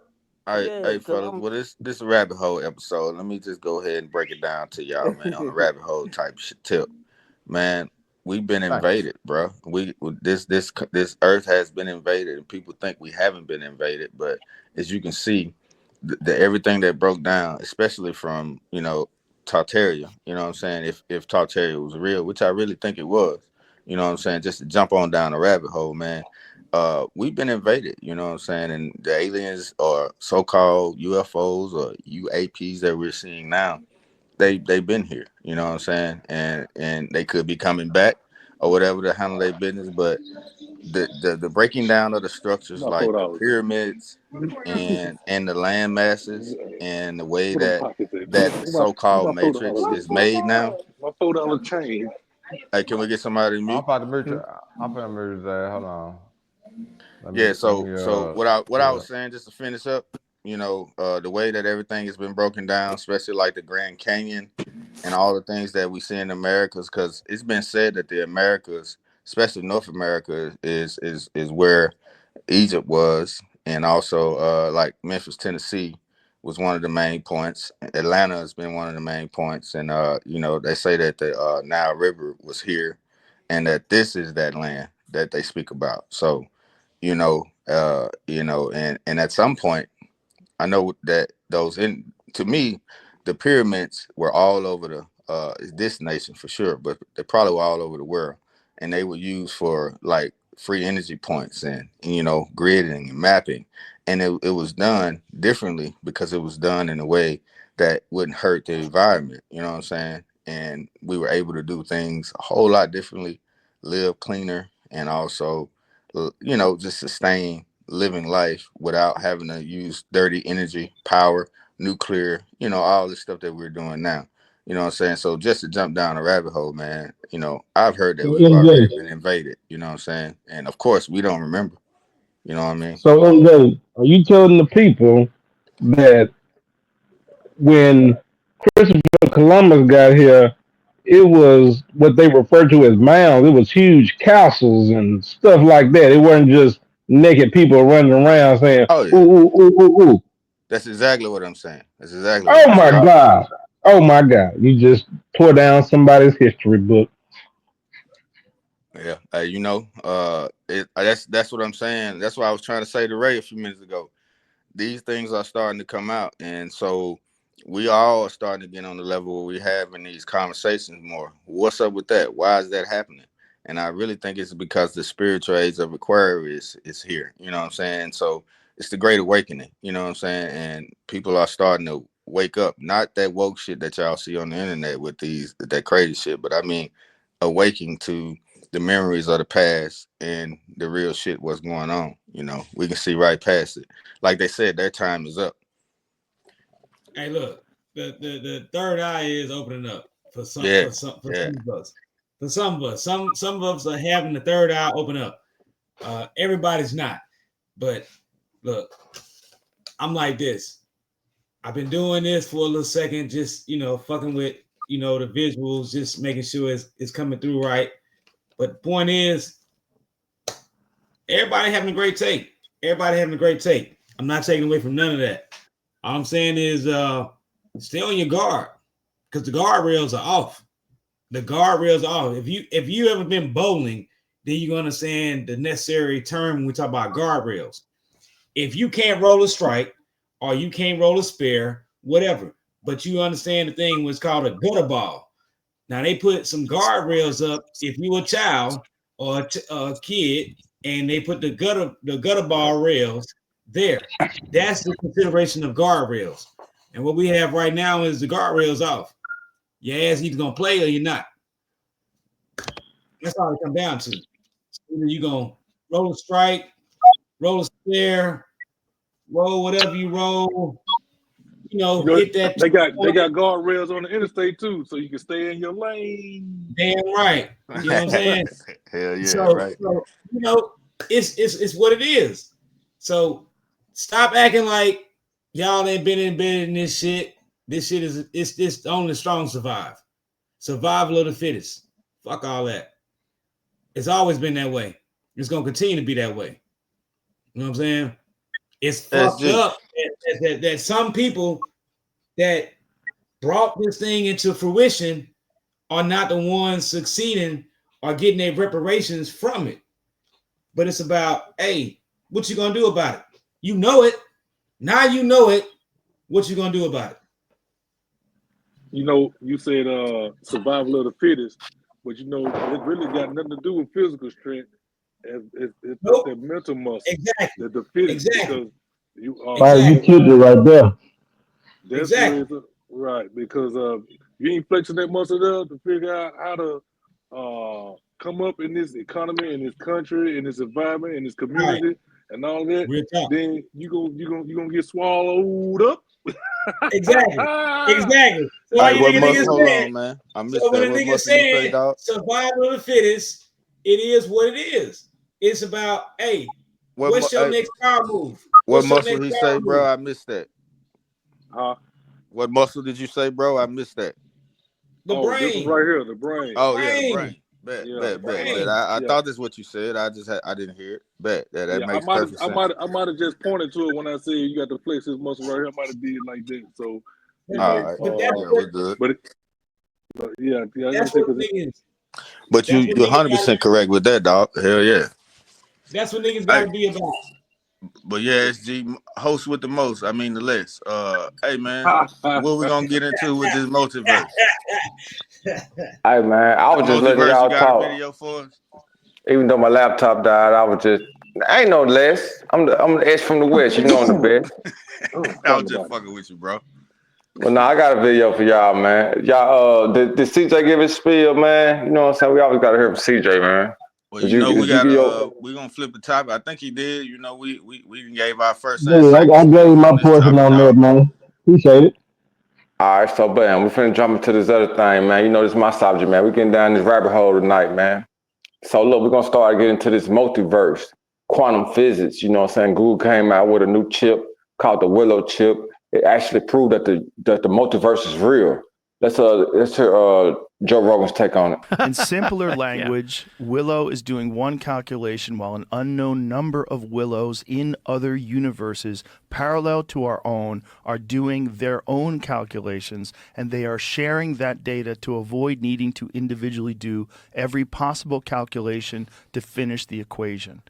D: yeah,
F: Hey,
D: because
F: fellas. Well, this is a rabbit hole episode. Let me just go ahead and break it down to y'all, man, on a
D: I'm,
F: rabbit hole type tip. Man, we've been
A: Thank you.
F: invaded, bro. This earth has been invaded, and people think we haven't been invaded. But as you can see, the everything that broke down, especially from Tartaria. You know what I'm saying? If Tartaria was real, which I really think it was. You know what I'm saying? Just to jump on down the rabbit hole, man. We've been invaded. You know what I'm saying? And the aliens or so-called UFOs or UAPs that we're seeing now, they've been here, you know what I'm saying, and they could be coming back or whatever to handle their business. But the breaking down of the structures
H: My
F: like the
H: $4.
F: pyramids and the land masses and the way
H: What them
F: that
H: pockets at?
F: that
H: Where
F: so-called
H: my
F: matrix
H: $4
F: is made now.
H: My $4 change.
F: Hey, can we get somebody to
A: I'm
F: mute?
A: about to mute you. I'm finna mute his ass. Hold on.
F: Yeah,
A: Let
F: so
A: me
F: what I
A: yeah.
F: was saying, just to finish up, the way that everything has been broken down, especially like the Grand Canyon and all the things that we see in Americas, because it's been said that the Americas, especially North America, is where Egypt was, and also like Memphis, Tennessee, was one of the main points. Atlanta has been one of the main points, and they say that the Nile River was here, and that this is that land that they speak about. So, and at some point, I know that to me, the pyramids were all over this nation for sure, but they probably were all over the world, and they were used for like free energy points and gridding and mapping, and it was done differently because it was done in a way that wouldn't hurt the environment. You know what I'm saying? And we were able to do things a whole lot differently, live cleaner, and also, just sustain living life without having to use dirty energy, power, nuclear, all this stuff that we're doing now. You know what I'm saying? So just to jump down a rabbit hole, man, I've heard that
C: So
F: we've already
C: MJ,
F: been invaded, you know what I'm saying? And of course we don't remember, you know what I mean?
C: so MJ, are you telling the people that when Christopher Columbus got here, it was what they refer to as mounds. It was huge castles and stuff like that. It wasn't just naked people running around saying,
F: Oh
C: ooh,
F: yeah.
C: ooh, ooh, ooh, ooh.
F: That's exactly what I'm saying. That's exactly what
C: Oh
F: I'm
C: my
F: saying.
C: God. Oh my God. You just tore down somebody's history book.
F: Yeah. That's what I'm saying. That's what I was trying to say to Ray a few minutes ago. These things are starting to come out, and so we all are starting to get on the level where we're having these conversations more. What's up with that? Why is that happening? And I really think it's because the spiritual age of Aquarius is here. You know what I'm saying? So it's the great awakening. You know what I'm saying? And people are starting to wake up. Not that woke shit that y'all see on the internet with that crazy shit, but I mean awaking to the memories of the past and the real shit what's going on. We can see right past it. Like they said, their time is up.
E: Hey, look, the third eye is opening up for some
F: Yeah,
E: for some for
F: yeah.
E: some of us. For some of us, some of us are having the third eye open up. Everybody's not, but look, I'm like this. I've been doing this for a little second, just fucking with the visuals, just making sure it's coming through right. But the point is, everybody having a great take. Everybody having a great take. I'm not taking away from none of that. All I'm saying is, stay on your guard because the guardrails are off. The guardrails are off. If you ever been bowling, then you're gonna understand the necessary term when we talk about guardrails. If you can't roll a strike or you can't roll a spare, whatever, but you understand the thing was called a gutter ball. Now they put some guardrails up if you a child or a kid, and they put the gutter ball rails there. That's the consideration of guardrails. And what we have right now is the guardrails off. Your ass either gonna play or you're not. That's all it comes down to. Either you gonna roll a strike, roll a spare, roll whatever you roll,
H: You know,
E: hit that
H: they got they
E: point.
H: got guardrails on the interstate too, so you can stay in your lane.
E: Damn right. You know what I'm saying?
F: Hell yeah,
E: So,
F: right.
E: so it's what it is. So stop acting like y'all ain't been embedded in this shit. This shit it's only the strong survive. Survival of the fittest. Fuck all that. It's always been that way. It's gonna continue to be that way. You know what I'm saying? It's fucked
F: SG.
E: up that some people that brought this thing into fruition are not the ones succeeding or getting their reparations from it. But it's about, hey, what you gonna do about it? You know it. Now you know it. What you gonna do about it?
H: You said survival of the fittest, but it really got nothing to do with physical strength. It's
E: Nope.
H: that mental muscle,
E: Exactly.
H: the fittest,
E: Exactly.
H: because you
C: Right, you
E: Exactly.
C: killed it right there.
H: that's where
E: Exactly.
H: it's right, because you ain't flexing that muscle there to figure out how to come up in this economy, in this country, in this environment, in this
E: All right.
H: community, and all that.
E: Real talk.
H: Then you gonna get swallowed up.
E: Exactly. Exactly. So
F: Hey,
E: like
F: what
E: the nigga
F: muscle? Hold
E: said,
F: on, man. I missed
E: so when
F: that.
E: the
F: What
E: nigga
F: muscle you say,
E: said
F: dog?
E: survival of the fittest, it is what it is. It's about, hey, what's your
F: Hey,
E: next power move?
F: what
E: What's your
F: muscle
E: next
F: he
E: power
F: say, bro?
E: move?
F: I missed that.
H: Huh?
F: What muscle did you say, bro? I missed that.
E: The
H: Oh, this one
E: brain.
H: right here, the brain.
F: Oh yeah, the
E: Brain.
F: brain. Bet,
H: Yeah,
F: bet, bet, bet.
E: Dang.
F: I
H: yeah,
F: thought that's what you said. I didn't hear it. Bet that
H: yeah.
F: makes perfect sense.
H: I might have just pointed to it when I said you got to flex this muscle right here. I might have did it like that. So, you
F: All
H: know,
F: right,
E: But that's
F: yeah,
E: what
F: we're good.
H: but yeah, yeah.
E: that's
H: Like
E: what
H: I said,
E: niggas
F: But
E: that's what
F: you're
E: niggas
F: 100
E: gotta
F: percent correct with that, dog. Hell yeah.
E: that's what niggas
F: Hey,
E: gotta be about.
F: but yeah, SG host with the most. I mean the less. Hey man,
H: cause
F: what we gonna get into with this multiverse?
I: Hey man, I was just letting
F: Multiverse, you
I: y'all
F: got a
I: talk.
F: video for us?
I: Even though my laptop died, I was just I ain't no less. I'm the X from the West. You know I'm the best.
F: I
H: talk
F: was just
H: about it.
F: fucking with you, bro.
I: But no, I got a video for y'all, man. Y'all, did CJ give his spiel, man? You know what I'm saying? We always gotta hear from CJ, man.
F: Well,
I: Did
F: you
I: you
F: know,
I: did you get your?
F: we gonna flip the topic. I think he did. You know, we gave our first say
C: Yeah, I
F: segment
C: gave you my
F: on this
C: portion
F: topic,
C: on that,
F: dog.
C: man. Appreciate it.
I: All right, so bam, we finna jump into this other thing, man. You know this is my subject, man. We getting down this rabbit hole tonight, man. So look, we're gonna start getting into this multiverse, quantum physics. You know what I'm saying? Google came out with a new chip called the Willow chip. It actually proved that the multiverse is real. Let's hear Joe Rogan's take on it.
J: In simpler language, Willow is doing one calculation while an unknown number of Willows in other universes parallel to our own are doing their own calculations, and they are sharing that data to avoid needing to individually do every possible calculation to finish the equation.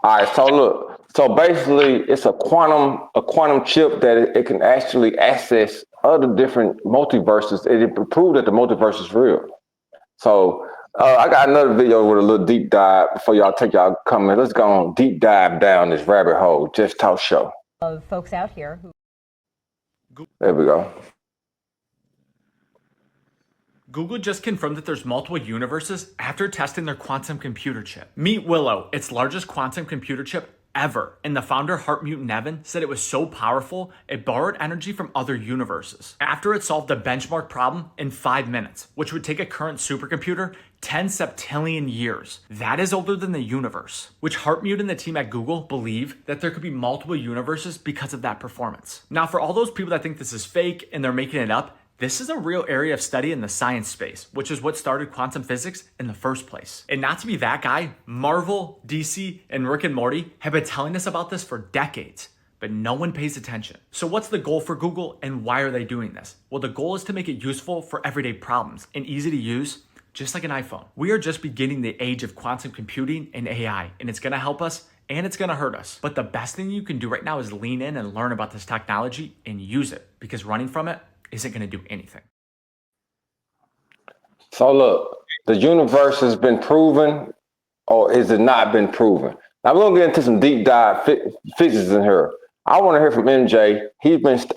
I: All right, so look, so basically, it's a quantum chip that it can actually access other different multiverses. It proved that the multiverse is real. So I got another video with a little deep dive before y'all take y'all comment. Let's go on deep dive down this rabbit hole. Just Talk Show.
B: Of folks out here who
I: There we go.
K: Google just confirmed that there's multiple universes after testing their quantum computer chip. Meet Willow, its largest quantum computer chip ever. And the founder, Heart Mutant Evan, said it was so powerful, it borrowed energy from other universes. After it solved a benchmark problem in 5 minutes, which would take a current supercomputer 10 septillion years. That is older than the universe, which Heart Mutant and the team at Google believe that there could be multiple universes because of that performance. Now, for all those people that think this is fake and they're making it up, this is a real area of study in the science space, which is what started quantum physics in the first place. And not to be that guy, Marvel, DC, and Rick and Morty have been telling us about this for decades, but no one pays attention. So what's the goal for Google and why are they doing this? Well, the goal is to make it useful for everyday problems and easy to use, just like an iPhone. We are just beginning the age of quantum computing and AI, and it's gonna help us and it's gonna hurt us. But the best thing you can do right now is lean in and learn about this technology and use it, because running from it isn't going to do anything.
I: So look, the universe has been proven, or is it not been proven? Now we're gonna get into some deep dive physics in here. I want to hear from MJ.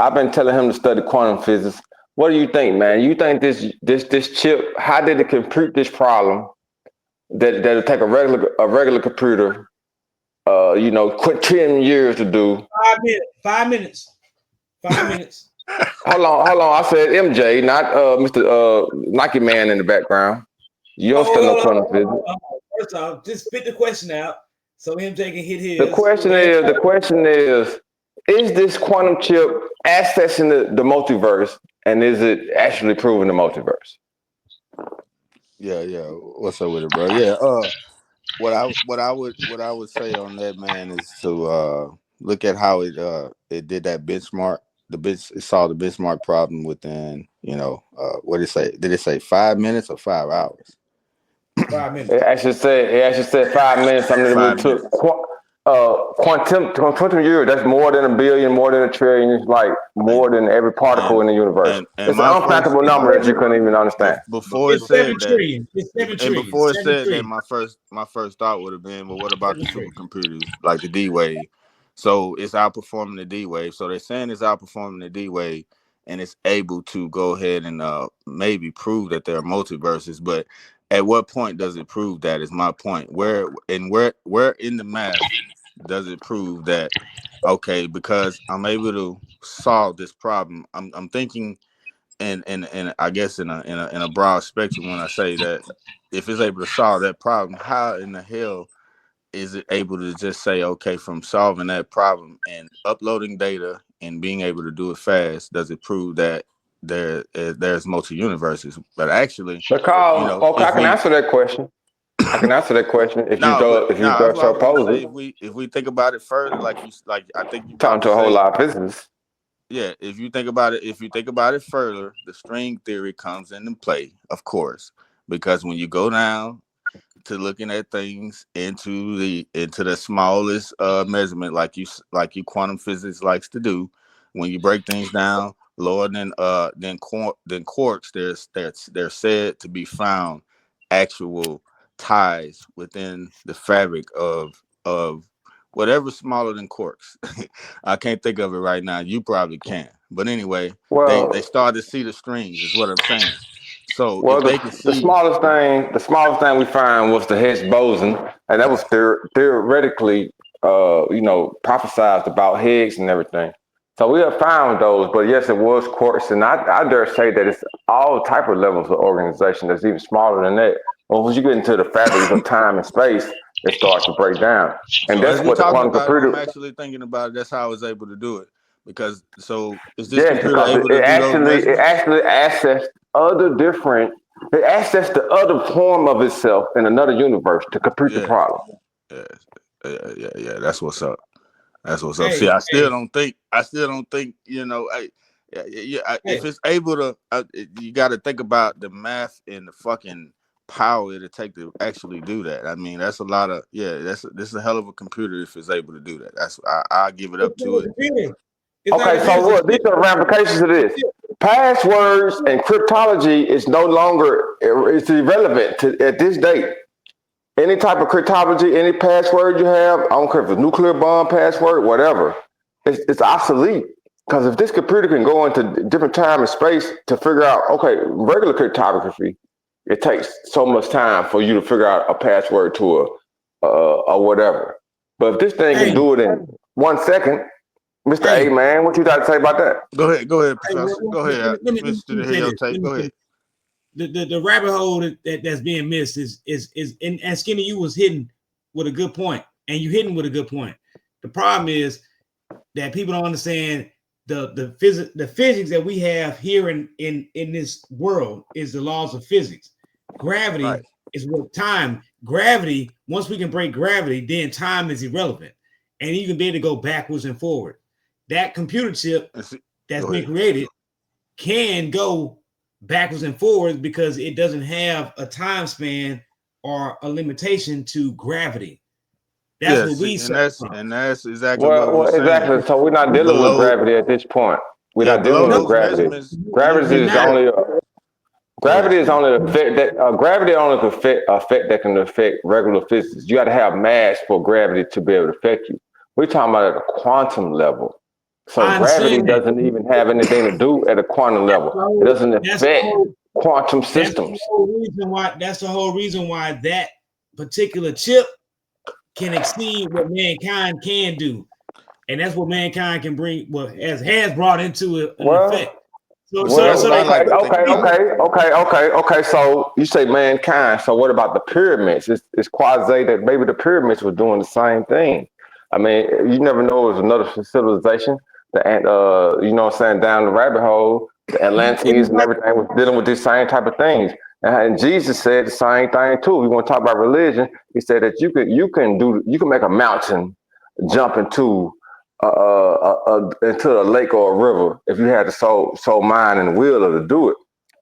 I: I've been telling him to study quantum physics. What do you think, man? You think this chip? How did it compute this problem that'll take a regular computer, quintillion years to do?
E: 5 minutes. 5 minutes. 5 minutes.
I: Hold on. I said MJ, not Mr. Nike Man in the background. You don't study no quantum physics.
E: First off, just spit the question out so MJ can hit his.
I: The question is this quantum chip accessing the multiverse, and is it actually proving the multiverse?
F: Yeah. What's up with it, bro? Yeah. What I would say on that, man, is to look at how it did that benchmark. It saw the benchmark problem within, what did it say? Did it say 5 minutes or 5 hours?
E: 5 minutes.
I: It actually said 5 minutes. I mean, it really took quantum year. That's more than a billion, more than a trillion. It's like more than every particle in the universe.
F: And
I: It's an uncountable number that you couldn't even understand.
F: Before it said that,
E: It's 7
F: and
E: trillion.
F: before it
E: 7
F: said that,
E: trillion.
F: my first thought would have been, well, what about the
E: 7 trillion.
F: supercomputers like the D wave? So it's outperforming the D wave. So they're saying it's outperforming the D wave, and it's able to go ahead and maybe prove that there are multiverses. But at what point does it prove that? Is my point. Where in the math does it prove that? Okay, because I'm able to solve this problem. I'm thinking, and I guess in a broad spectrum when I say that, if it's able to solve that problem, how in the hell is it able to just say, okay, from solving that problem and uploading data and being able to do it fast, does it prove that there's multi universes, but actually,
I: Shakal, okay, I
F: if
I: can
F: we
I: answer that question. I can answer that question if you
F: no, but
I: go if you
F: no,
I: go
F: that's what I
I: so
F: was gonna
I: pose
F: say.
I: it.
F: If we think about it further, like I think you
I: Talking
F: about to
I: to a whole
F: say,
I: lot of physicists.
F: yeah, if you think about it further, the string theory comes into play, of course, because when you go down to looking at things into the smallest measurement, like you quantum physics likes to do, when you break things down lower than quarks, they're said to be found actual ties within the fabric of whatever's smaller than quarks. I can't think of it right now. You probably can. But anyway, they
I: Well,
F: started to see the strings, is what I'm saying. So
I: well,
F: if they can see,
I: the smallest thing we found was the Higgs boson, and that was theoretically, prophesized about Higgs and everything. So we have found those, but yes, it was quarks, and I dare say that it's all type of levels of organization that's even smaller than that. But once you get into the fabrics of time and space, it starts to break down, and
F: so as
I: that's
F: we
I: what the
F: talking
I: quantum
F: about it, I'm
I: computer.
F: actually thinking about it. That's how I was able to do it. Because so is this
I: Yes,
F: computer
I: because
F: able to do those
I: it
F: measurements?
I: actually accessed other different. It accessed the other form of itself in another universe to compute the
F: Yeah,
I: problem.
F: yeah, yeah. That's what's up. That's what's up. See,
E: Hey,
F: I still
E: hey,
F: don't think. I still don't think.
E: hey.
F: If it's able to, you got to think about the math and the fucking power it'll take to actually do that. I mean, that's a lot of. Yeah, this is a hell of a computer if it's able to do that. I give it up
E: It's not
F: to
E: a
F: it.
E: computer. It's not a
I: Okay,
E: computer.
I: so look, these are ramifications of this. Passwords and cryptology is no longer it's irrelevant at this date. Any type of cryptology, any password you have, I don't care if it's nuclear bomb password, whatever, it's obsolete. Because if this computer can go into different time and space to figure out, okay, regular cryptography, it takes so much time for you to figure out a password to a whatever. But if this thing can
E: Hey,
I: do it in 1 second, Mr. A
E: hey,
I: man, what you got to say about that?
F: Go ahead,
E: hey,
F: Professor. Go ahead. I'm interested to hear
E: say
F: your
E: this.
F: take. Go ahead.
E: The rabbit hole that's being missed is and Skinny, you was hitting with a good point, and you hitting with a good point. The problem is that people don't understand the physics that we have here in this world is the laws of physics. Gravity
F: Right.
E: is what time. Gravity, once we can break gravity, then time is irrelevant, and you can be able to go backwards and forward. That computer chip that's
F: Go
E: been
F: ahead.
E: created can go backwards and forwards because it doesn't have a time span or a limitation to gravity. That's
F: Yeah,
E: what we
F: see,
E: suffer from.
F: and that's exactly what
I: Well,
F: we're saying.
I: exactly. So we're not dealing with
F: Below,
I: gravity at this point. We're
F: yeah,
I: not
F: below
I: dealing with
E: No,
F: those
I: gravity.
F: measurements,
I: Gravity
E: you're
I: is
E: not.
I: only
F: go ahead,
I: gravity is
F: Skinny.
I: only effect that gravity only can affect that can affect regular physics. You got to have mass for gravity to be able to affect you. We're talking about at a quantum level. So
E: I
I: gravity
E: understand that.
I: doesn't even have anything to do at a quantum level. It doesn't
E: That's the
I: affect
E: whole.
I: quantum
E: That's the
I: systems.
E: whole reason why. That's the whole reason why that particular chip can exceed what mankind can do, and that's what mankind can bring. Well, has brought into an
I: Well,
E: effect. So,
F: See,
E: so,
F: that's
E: so
F: what
I: well,
F: I
E: they
F: like
I: okay,
F: to think
I: okay,
F: about.
I: okay. So you say mankind. So what about the pyramids? It's quasi that maybe the pyramids were doing the same thing. I mean, you never know. It was another civilization. You know what I'm saying, down the rabbit hole, the Atlanteans and everything was dealing with these same type of things. And Jesus said the same thing too. We want to talk about religion. He said that you can make a mountain jump into a lake or a river if you had the soul mind and the will to do it.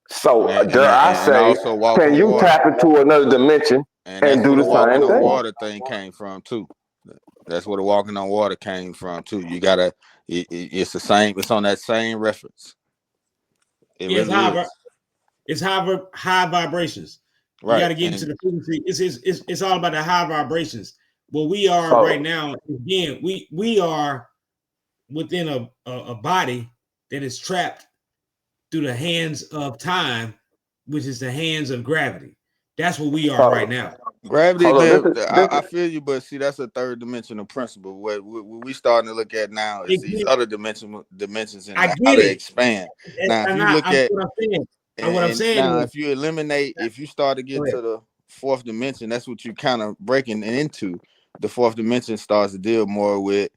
I: So dare I
F: And
I: say,
F: also walk
I: can
F: on
I: you
F: water,
I: tap into another dimension
F: and
I: and
F: that's
I: do
F: where
I: the
F: the walking
I: same
F: on
I: thing?
F: water thing came from too. That's where the walking on water came from too. You gotta, it's the same. It's on that same reference. It
E: yes,
F: really
E: high,
F: is.
E: it's high vibrations. You got
F: Right.
E: to get into
F: And
E: the frequency. It's all about the high vibrations. What we are right
I: So
E: now, again, we are within a body that is trapped through the hands of time, which is the hands of gravity. That's what we are right
I: so
E: now.
F: gravity,
I: so look,
F: man.
I: this
F: I
I: is
F: feel you, but see, that's a third dimensional principle. What we starting to look at now is these
E: Again,
F: other dimensions
E: I
F: and how
E: get
F: they
E: it.
F: expand. Now, if
E: And
F: you look at
E: what I'm saying. And what I'm
F: and
E: saying
F: now
E: is,
F: if you eliminate, if you start to
E: go
F: get
E: ahead.
F: to the fourth dimension, that's what you kind of breaking into. The fourth dimension starts to deal more with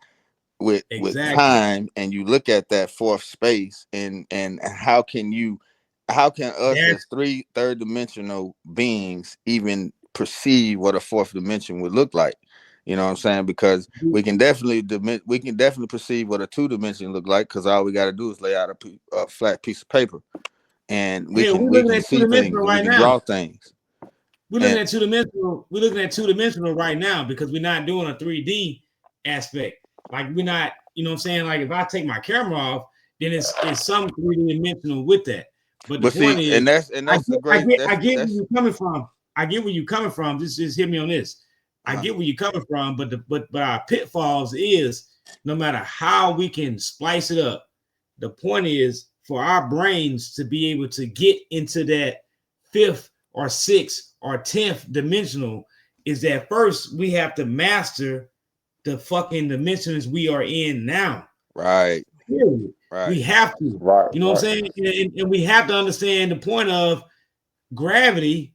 F: with
E: Exactly.
F: time, and you look at that fourth space, and how can us
E: That's
F: as third dimensional beings even perceive what a fourth dimension would look like? You know what I'm saying? Because we can definitely perceive what a two dimension look like, because all we got to do is lay out a flat piece of paper, and we
E: hell,
F: can
E: we're
F: we
E: looking
F: can
E: at two
F: see things,
E: dimensional
F: and we
E: right
F: can
E: now.
F: draw things.
E: We're looking
F: And
E: at two dimensional. We're looking at two dimensional right now because we're not doing a 3D aspect. Like we're not, you know what I'm saying? Like if I take my camera off, then it's some 3D dimensional with that. But the point
F: see,
E: is,
F: that's the great.
E: I get where you're coming from. I get where you're coming from. Just hit me on this. I get where you're coming from, but our pitfalls is no matter how we can splice it up, the point is for our brains to be able to get into that fifth or sixth or 10th dimensional is that first we have to master the fucking dimensions we are in now.
F: Right.
E: Right. We have to.
I: Right.
E: You know what I'm saying? And we have to understand the point of gravity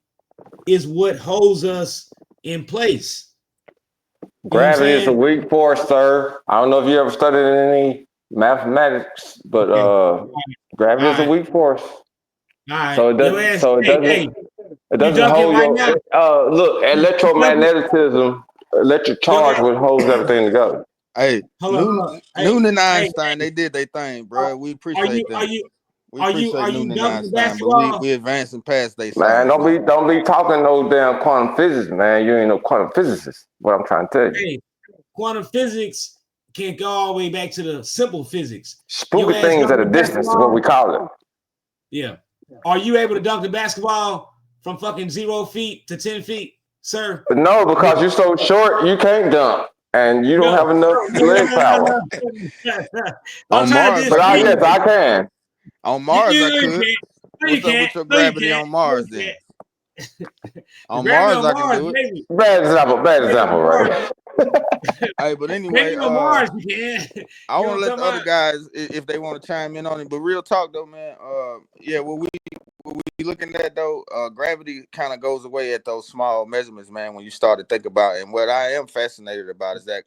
E: is what holds us in place.
I: Gravity is a weak force, sir. I don't know if you ever studied any mathematics, but gravity is a weak force. So it doesn't hold your look, electric charge what holds everything together.
F: Hey, Newton and Einstein, they did their thing, bro. We appreciate them. We appreciate Newton and Einstein, but we advancing past they
I: man.
F: science.
I: Don't be talking no damn quantum physics, man. You ain't no quantum physicist. What I'm trying to tell you.
E: Hey, quantum physics can't go all the way back to the simple physics.
I: Spooky things at a distance is what we call it.
E: Yeah. Are you able to dunk the basketball from fucking 0 feet to 10 feet, sir?
I: No, because you're so short, you can't dunk. And you don't have enough leg power.
F: On Mars,
I: but yes, I can.
F: On Mars, I could. What's up with your gravity on Mars then? On Mars, I can do it.
I: Bad example, right?
F: Hey, but anyway,
E: on Mars, you can.
F: I want to let the other guys, if they want to chime in on it. But real talk though, man. What we looking at though, gravity kind of goes away at those small measurements, man. When you start to think about it. And what I am fascinated about is that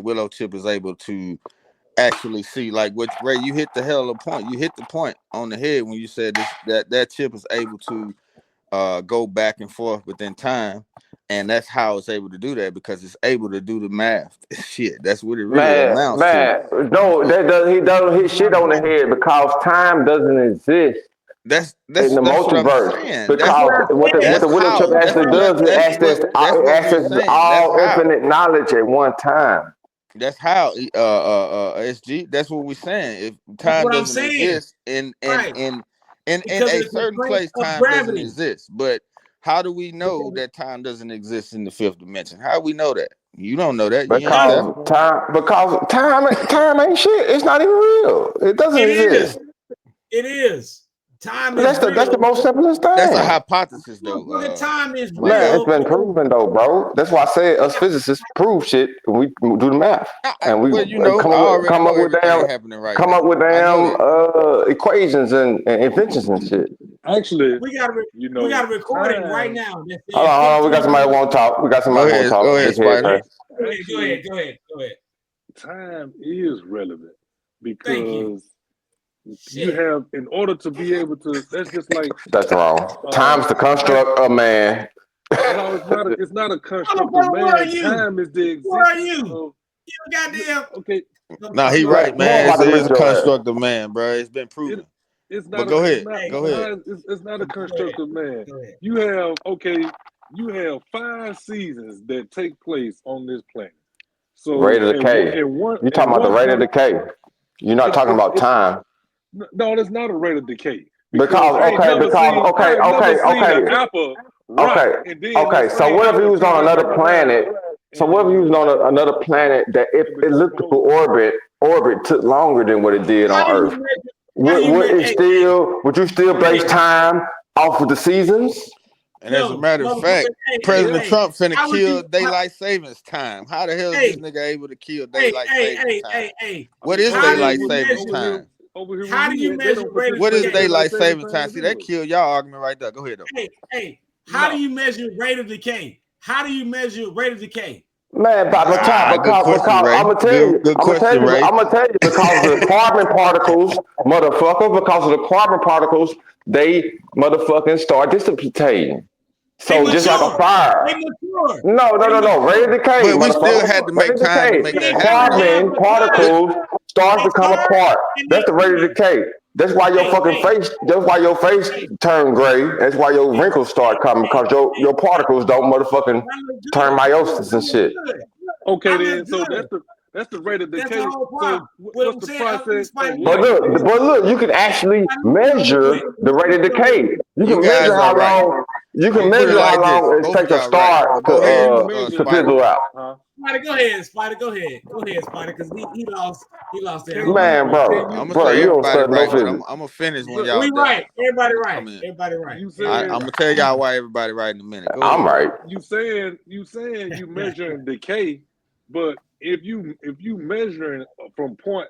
F: Willow Chip is able to actually see, like, what Ray, you hit the hell of a point. You hit the point on the head when you said this, that chip is able to go back and forth within time. And that's how it's able to do that, because it's able to do the math. Shit, that's what it really amounts to.
I: No, he doesn't hit shit on the head because time doesn't exist.
F: That's
I: in the multiverse. Because what the Willow Chip actually does is access all infinite knowledge at one time.
F: That's how SG. That's what we're saying. If time doesn't exist in a certain place, time doesn't exist. But how do we know that time doesn't exist in the fifth dimension? How do we know that? You don't know that.
I: Because time ain't shit. It's not even real. It doesn't exist.
E: It is. Time
I: that's the most simplest thing.
F: That's a hypothesis, though.
E: Time is real.
I: Man, it's been proven though, bro. That's why I say us physicists prove shit when we do the math, and we come up with damn equations and inventions and shit.
H: Actually,
E: we got a recording right now.
I: Hold on, we got somebody want to talk.
F: Go ahead, Spider.
E: Go ahead.
H: Time is relevant because you have, in order to be able to, that's just like
I: that's wrong. Time's the construct of man.
H: No, it's not a construct of man. Time is the existence.
E: Where are you? You goddamn.
H: Okay.
F: No, he right, man. It's a construct of man, bro. It's been proven.
H: It's not.
F: Go ahead.
H: It's not a construct of man. You have 5 seasons that take place on this planet. So
I: rate of decay. You're talking about the rate of decay. You're not talking about time.
H: No, that's not a rate of decay.
I: Because so what if you was on another planet? So what if you was on another planet that if elliptical orbit took longer than what it did on Earth? Would you still base time off of the seasons?
F: And as a matter of fact, President Trump finna kill daylight savings time. How the hell is this nigga able to kill daylight savings time? What is daylight savings time?
E: How do you measure rate of decay?
F: What is daylight savings time? See, that killed y'all argument right there. Go ahead, though.
E: How do you measure rate of decay? How do you measure rate of decay?
I: Man,
F: Good question, Ray.
I: I'm gonna tell you,
F: Good question, Ray.
I: because of the carbon particles, motherfucker, because of the carbon particles, they motherfucking start dissipating.
E: They
I: So just like a
E: mature.
I: fire.
E: They mature.
I: No,
E: They
I: rate of
E: mature.
I: decay,
F: But we still
I: motherfucker.
F: had to
I: Rate
F: make
I: of
F: time to
I: decay.
F: make that happen, though.
E: Yeah,
I: Carbon
E: but time.
I: particles starts
E: They
I: to come
E: start
I: apart.
E: and
I: That's the rate of
E: they
I: decay. That's why your fucking
E: hey,
I: face. That's why your face
E: hey,
I: turn gray. That's why your
E: hey,
I: wrinkles start coming
E: hey,
I: because your
E: hey,
I: particles don't motherfucking
E: I look
I: turn
E: good.
I: meiosis
E: I
I: and
E: look
I: shit.
E: good.
H: Okay,
E: I look
H: then. So
E: good.
H: that's the rate of
E: That's the
H: decay.
E: whole
H: So
E: problem. What
H: what's
E: I'm
H: the
E: saying, I'm
H: process
E: Spike,
H: of
E: you
I: But
H: life?
E: gotta
I: look,
E: listen.
I: you can actually
E: Spike, you gotta listen.
I: measure the rate of decay. You
F: You
I: can
F: guys
I: measure
F: are
I: how
F: right.
I: long. You
F: I'm
I: can
F: gonna put it
I: measure how
F: like this.
I: long it
F: Both of
I: takes a
F: y'all right.
I: star
F: Go
H: Can you
F: ahead,
I: to
H: measure?
F: Spider.
I: fizzle out.
H: Huh?
E: Spider, go ahead, Spider. Go ahead. Go ahead, Spider, because he lost it.
H: Can you
I: Man,
H: can
F: I'm
H: you
F: gonna
I: bro,
F: say
I: you don't
F: everybody
I: study no
F: right, but
I: physics.
F: I'm gonna finish when
H: look?
F: y'all
E: We
F: done.
E: right. Everybody
F: I'm gonna
E: right.
F: come in.
E: Everybody right.
H: You
E: Everybody
H: said
F: I'm gonna
E: right.
F: tell y'all why everybody right in a minute. Go
I: I'm
F: ahead.
I: right.
H: you saying you measuring decay, but if you measuring from point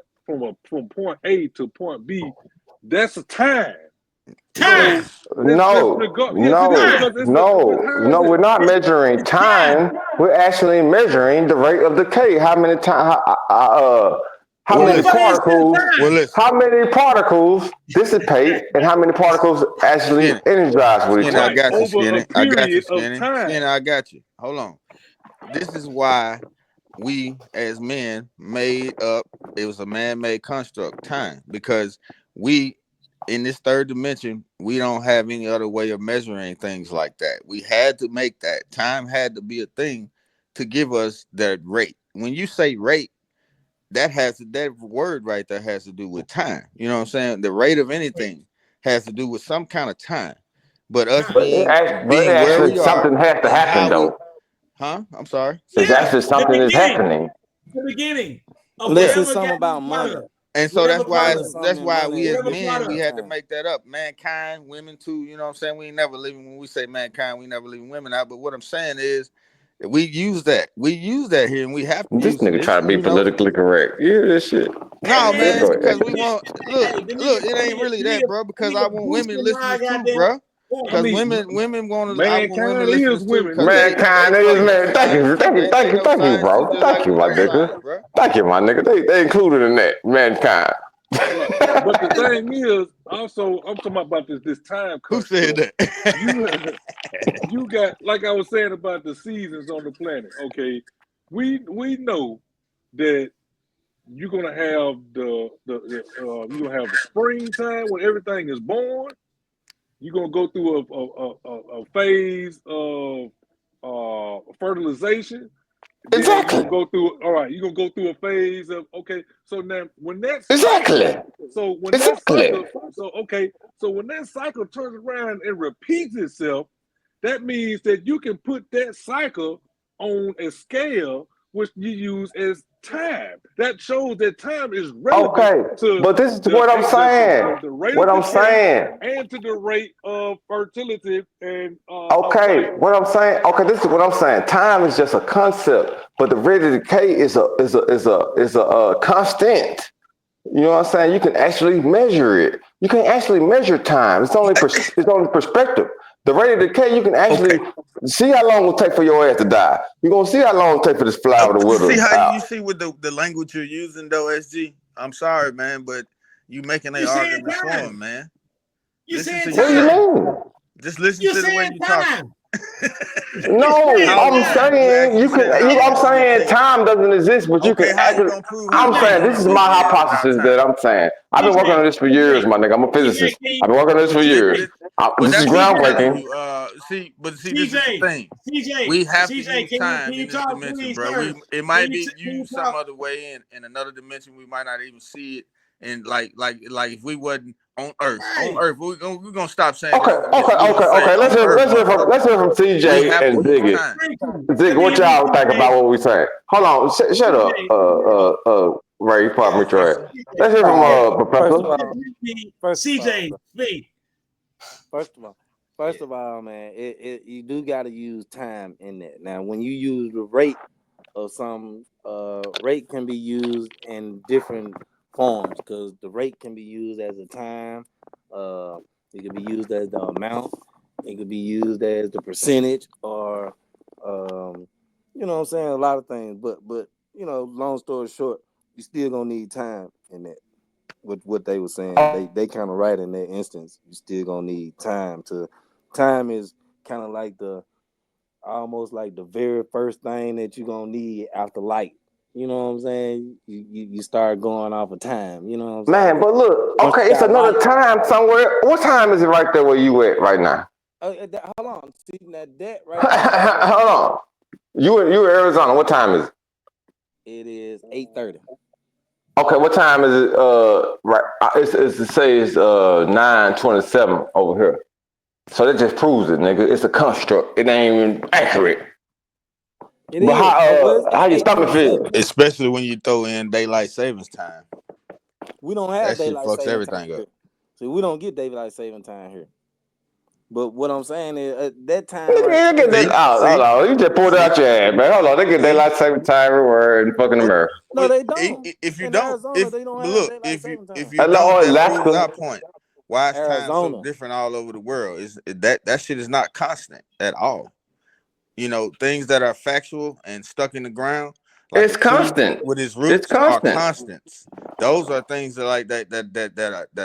H: A to point B, that's a time.
E: Time.
H: So let's
I: No,
H: regard. Yes, it is
E: Time.
H: because it's the but how is
I: no.
H: it?
I: We're not measuring
E: It's time.
I: time. We're actually measuring the rate of decay. How
H: Well,
E: Well,
I: many
E: but
H: listen.
E: it's still
I: particles?
F: Well,
E: time.
F: listen,
I: How many particles dissipate, and how many particles actually
F: Skinny,
I: energize with each
F: Skinny, I
I: other?
H: Right,
F: got you,
H: over a
F: Skinny. I got you,
H: period of
F: Skinny.
H: time.
F: Skinny, I got you. Hold on. This is why we as men made up. It was a man-made construct, time, because we in this third dimension we don't have any other way of measuring things like that. We had to make that time had to be a thing to give us that rate. When you say rate, that word right there has to do with time. You know what I'm saying? The rate of anything has to do with some kind of time. But us
E: Time.
F: being where
I: Actually
F: we are
I: something has to
F: and
I: happen
F: how we,
I: though.
F: huh? I'm sorry. Say
I: It's
F: it
E: Yeah.
F: again.
I: actually
E: The
I: something is
E: beginning.
I: happening.
E: The beginning of
F: Yeah.
D: Listen,
E: whatever
D: something
E: got
D: about
E: started
D: money.
E: up.
F: And so
E: Whatever started
D: Listen,
E: up.
F: that's
D: something in
F: why
D: money
F: we
D: is
F: as
E: Whatever
F: men
E: started
F: we
E: up.
F: had to
D: time.
F: make that up. Mankind, women too. You know what I'm saying? We ain't never leaving. When we say mankind, we never leaving women out. But what I'm saying is, we use that. We use that here, and we have to
I: This
F: use
I: nigga
F: this.
I: try to be
F: You know.
I: politically correct. You hear this shit?
E: Hey
F: No,
E: man,
F: man,
I: Go
E: listen,
F: because
I: ahead.
F: we want
E: hey, the
F: look.
E: nigga,
F: It
E: the
F: ain't
E: nigga,
F: really
E: the
F: that,
E: nigga,
F: bro.
E: the
F: Because I
E: nigga
F: want women
E: boosting my
F: listeners too,
E: goddamn
F: bro.
H: I
F: Because
E: point.
H: mean,
F: I want women
H: mankind is
F: listeners too.
H: women.
F: Because
H: Listen,
F: they
I: Mankind is
F: fucking know
I: man. Thank
F: science
I: you,
F: too.
I: thank you,
F: They
I: thank you,
F: know
I: thank you,
F: science too,
I: bro.
F: just
I: Thank
F: like
I: you,
F: we
I: my
F: know
I: nigga.
F: science, bro.
I: Thank you, my nigga. They included in that mankind.
H: right. But the thing is, also, I'm talking about this time
F: Who said
H: construct.
F: that?
H: You you got like I was saying about the seasons on the planet. Okay, we know that you're gonna have you're gonna have the springtime when everything is born. You're gonna go through a phase of fertilization. Then you're
I: Exactly.
H: gonna go through. All right, you're gonna go through a phase of okay. So now when that
I: Exactly.
H: cycle, so when that
I: Exactly.
H: cycle, so okay, so when that cycle turns around and repeats itself, that means that you can put that cycle on a scale which you use as time. That shows that time is relevant
I: Okay.
H: to
I: But this is
H: the
I: what I'm saying.
H: the rate
I: What
H: of
I: I'm
H: decay
I: saying.
H: and to the rate of fertility and of
I: Okay,
H: life.
I: what I'm saying. Okay, this is what I'm saying. Time is just a concept, but the rate of decay is a constant. You know what I'm saying? You can actually measure it. You can actually measure time. It's only perspective. The rate of decay, you can
F: Okay.
I: actually see how long it will take for your ass to die. You're gonna see how long it take for this flower to
F: You see
I: wither
F: how
I: out.
F: you see with the language you're using though, SG. I'm sorry, man, but you making
E: You
F: a
E: saying
F: argument for him,
E: time.
F: man.
E: You
F: Listen
E: saying
F: to you
I: What do you
E: time.
F: talking.
I: mean?
F: Just listen
E: You
F: to the way
E: saying
F: you talking.
E: time. You
I: No,
E: saying
F: How
I: I'm
E: time.
F: long? You
I: saying
F: actually said how
I: I'm
F: long it
I: saying
F: takes.
I: time doesn't exist, but you can
F: Okay, how you
I: actually.
F: gonna prove how
I: I'm
F: long
I: saying
E: CJ,
I: this is
F: it
I: my
F: is without
I: hypothesis that
F: time?
I: I'm saying. I've been working
E: CJ,
I: on this for years,
E: CJ,
I: my nigga. I'm a
E: CJ,
I: physicist.
E: can
I: I've been working on this for
F: See,
I: years.
F: but
I: This is
F: that's what I'm telling
I: groundbreaking.
F: you. See, this is the
E: CJ,
F: thing. We have to use
E: can
F: time in
E: you
F: this
E: talk,
F: dimension,
E: please,
F: bro.
E: sir?
F: It might be
E: Can you
F: used some
E: talk?
F: other way in another dimension. We might not even see it. And like if we wasn't on Earth,
E: Right.
F: we're gonna stop saying
I: Okay,
F: this
I: okay,
F: dimension. We're gonna
I: okay,
F: say
I: okay.
F: on Earth, motherfucker.
I: Let's hear from
F: We
I: CJ
F: have to
I: and
F: use
I: Ziggy.
F: time.
E: Thank you.
I: Ziggy,
E: Let me
I: what
E: hear from
I: y'all think
E: CJ.
I: about what we saying? Hold on, shut up,
E: CJ,
I: Ray, pardon
E: yeah,
I: me, Trey.
E: CJ,
I: Let's hear from
E: CJ,
D: First
I: Professor.
D: of
E: just
D: all,
E: let me,
D: first of all,
E: CJ, speak.
D: first of all, first of all, man, you do got to use time in that. Now, when you use the rate of some, rate can be used in different forms because the rate can be used as a time. Uh, it could be used as the amount. It could be used as the percentage or You know what I'm saying? A lot of things, but long story short, you still gonna need time in that. What they were saying, they kind of right in that instance. You still gonna need time to. Time is kind of like almost like the very first thing that you gonna need after light. You know what I'm saying? You start going off of time. You know what I'm saying?
I: Man, but look,
D: Once
I: okay,
D: you
I: it's
D: got light,
I: another time somewhere. What time is it right there where you at right now?
D: hold on. See that right there.
I: Hold on. You in Arizona. What time is it?
D: It is 8:30.
I: Okay, what time is it? Right, it's to say it's 9:27 over here. So that just proves it, nigga. It's a construct. It ain't even accurate.
D: It
I: But
D: is. Well,
I: how
D: it's
I: your stomach feel?
D: 8:27.
F: Especially when you throw in daylight savings time.
D: We don't have
F: That shit
D: daylight
F: fucks
D: saving time
F: everything up.
D: here. See, we don't get daylight saving time here. But what I'm saying is that time right
I: Nigga, get
D: there.
I: that
F: See,
I: out. Hold
F: see,
I: on. You just pulled it
F: see,
I: out your ass, man. Hold on. They get
F: see.
I: daylight saving time everywhere in fucking
F: What?
I: America.
D: No,
F: What?
D: they don't.
F: If you
D: In
F: don't,
D: Arizona,
F: if
D: they don't
F: but
D: have
F: look,
D: daylight saving
F: if
D: time.
F: you
I: Hello,
F: don't, that proves
I: Alaska.
F: our point. Why is time so
D: Arizona.
F: different all over the world? Is that shit is not constant at all. Things that are factual and stuck in the ground, like a
I: It's
F: tree
I: constant.
F: with its
I: It's
F: roots, are
I: constant.
F: constants. Those are things that like that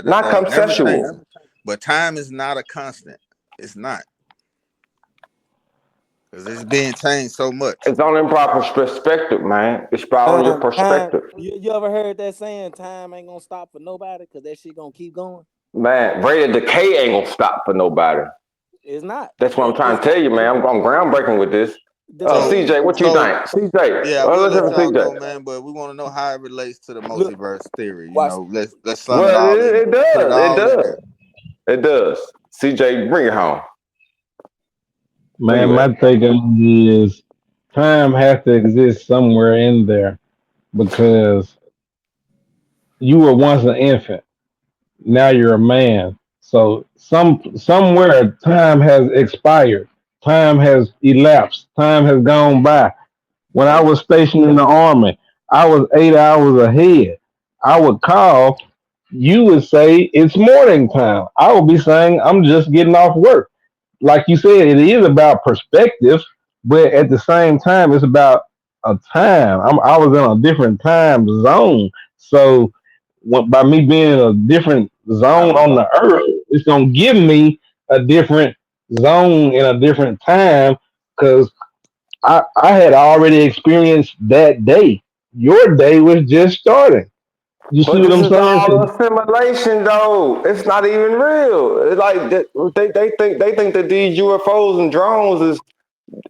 I: Not
F: are never
I: conceptual.
F: changing. But time is not a constant. It's not because it's being changed so much.
I: It's on improper perspective, man. It's about all your
D: Time.
I: perspective.
D: You ever heard that saying? Time ain't gonna stop for nobody because that shit gonna keep going.
I: Man, rate of decay ain't gonna stop for nobody.
D: It's not.
I: That's what I'm trying
D: It's
I: to tell you, man. I'm groundbreaking with this.
D: the
F: So
D: thing.
I: CJ, what you
F: so
I: think? CJ,
F: yeah, we'll
I: let's
F: let
I: have a
F: y'all
I: CJ.
F: go, man. But we want to know how it relates to the
D: Look,
F: multiverse theory.
D: watch.
F: Let's sum it
I: Well,
F: all in,
I: it
F: put it
I: does. It
F: all in
I: does.
F: there.
I: It does. CJ, bring it home. Where
C: Man,
I: you
C: my
I: at?
C: take on it is time has to exist somewhere in there because you were once an infant. Now you're a man. So somewhere time has expired. Time has elapsed. Time has gone by. When I
F: Okay.
C: was stationed in the army, I was 8 hours ahead. I would call, you would say it's morning time. I would be saying I'm just getting off work. Like you said, it is about perspective, but at the same time, it's about a time. I was in a different time zone. So by me being in a different zone on the earth, it's gonna give me a different zone in a different time because I had already experienced that day. Your day was just starting. You see
I: But
C: what
I: this
C: I'm
I: is
C: saying?
I: all a simulation, though. It's not even real. It's like they think that these UFOs and drones is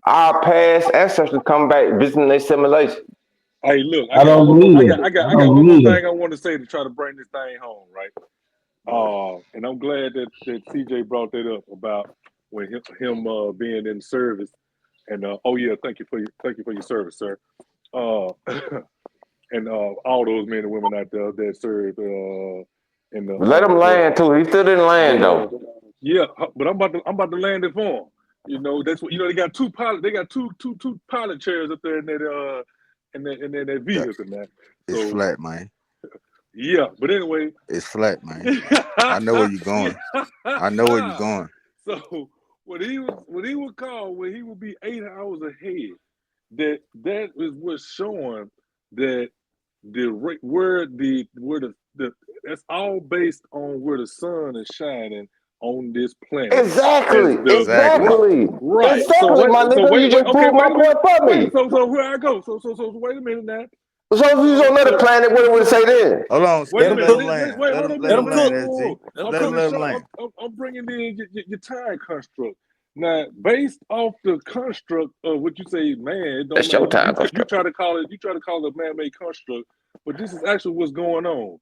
I: our past ancestors come back visiting their simulation.
H: Hey, look, I
C: I
H: got
C: don't
H: one more.
C: believe it. I
H: I got
C: don't
H: one more
C: believe
H: thing
C: it.
H: I want to say to try to bring this thing home, right? And I'm glad that CJ brought that up about when him being in service. And oh yeah, thank you for your service, sir. Uh, and all those men and women out there that served in
I: Let them land too. He still didn't land
H: the
I: though.
H: yeah, but I'm about to land it for them. That's what they got two pilot chairs up there in that
F: Yeah,
H: vehicle now.
F: it's
H: So
F: flat, man.
H: yeah, but anyway,
F: It's flat, man. I know where you're
H: yeah.
F: going. I know where you're going.
H: So when he would call when he would be 8 hours ahead, that is what's showing that the that's all based on where the sun is shining on this planet as
I: Exactly.
H: the
F: Exactly.
H: right. So
I: Exactly, my nigga. You
H: wait,
I: just
H: okay,
I: proved my
H: wait a minute.
I: point for
H: Wait,
I: me.
H: so where I go? So wait a minute now.
I: So if you was on another
H: So
I: planet, what would it say then?
F: Hold on,
D: Let
H: wait a
F: Skip.
D: them
F: Let
H: minute.
F: him
D: cook.
H: Wait,
F: land.
H: wait,
F: Let
H: hold
F: him
H: on a
F: let
D: Let
H: minute.
F: him
D: them
H: Wait a
F: land,
D: cook.
H: minute.
F: SG.
H: Whoa.
D: Let them
F: Let him
D: cook.
H: I'm bringing in your time construct. Now, based off the construct of what you say, man, it don't
I: That's
H: matter.
I: your time
H: You
I: construct.
H: try to call it a man-made construct, but this is actually what's going on.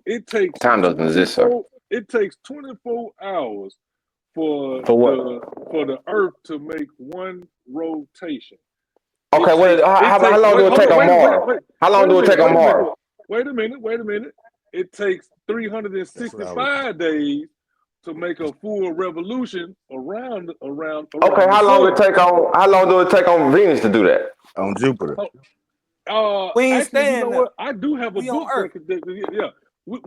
H: It takes
I: Time doesn't exist, sir.
H: 24 hours for
I: For what?
H: the Earth to make one rotation.
I: Okay, how long do
H: Wait,
I: it
H: hold
I: take
H: on,
I: on Mars? How long
H: wait a
I: do it
H: minute,
I: take on Mars?
H: wait a minute. It takes
F: That's what I was.
H: 365 days to make a full revolution
I: Okay,
H: around the sun.
I: how long do it take on Venus to do that?
F: On Jupiter.
H: Oh,
D: We ain't
H: actually, you
D: staying
H: know
D: there.
H: what? I do have a
D: We on
H: book
D: Earth.
H: yeah. We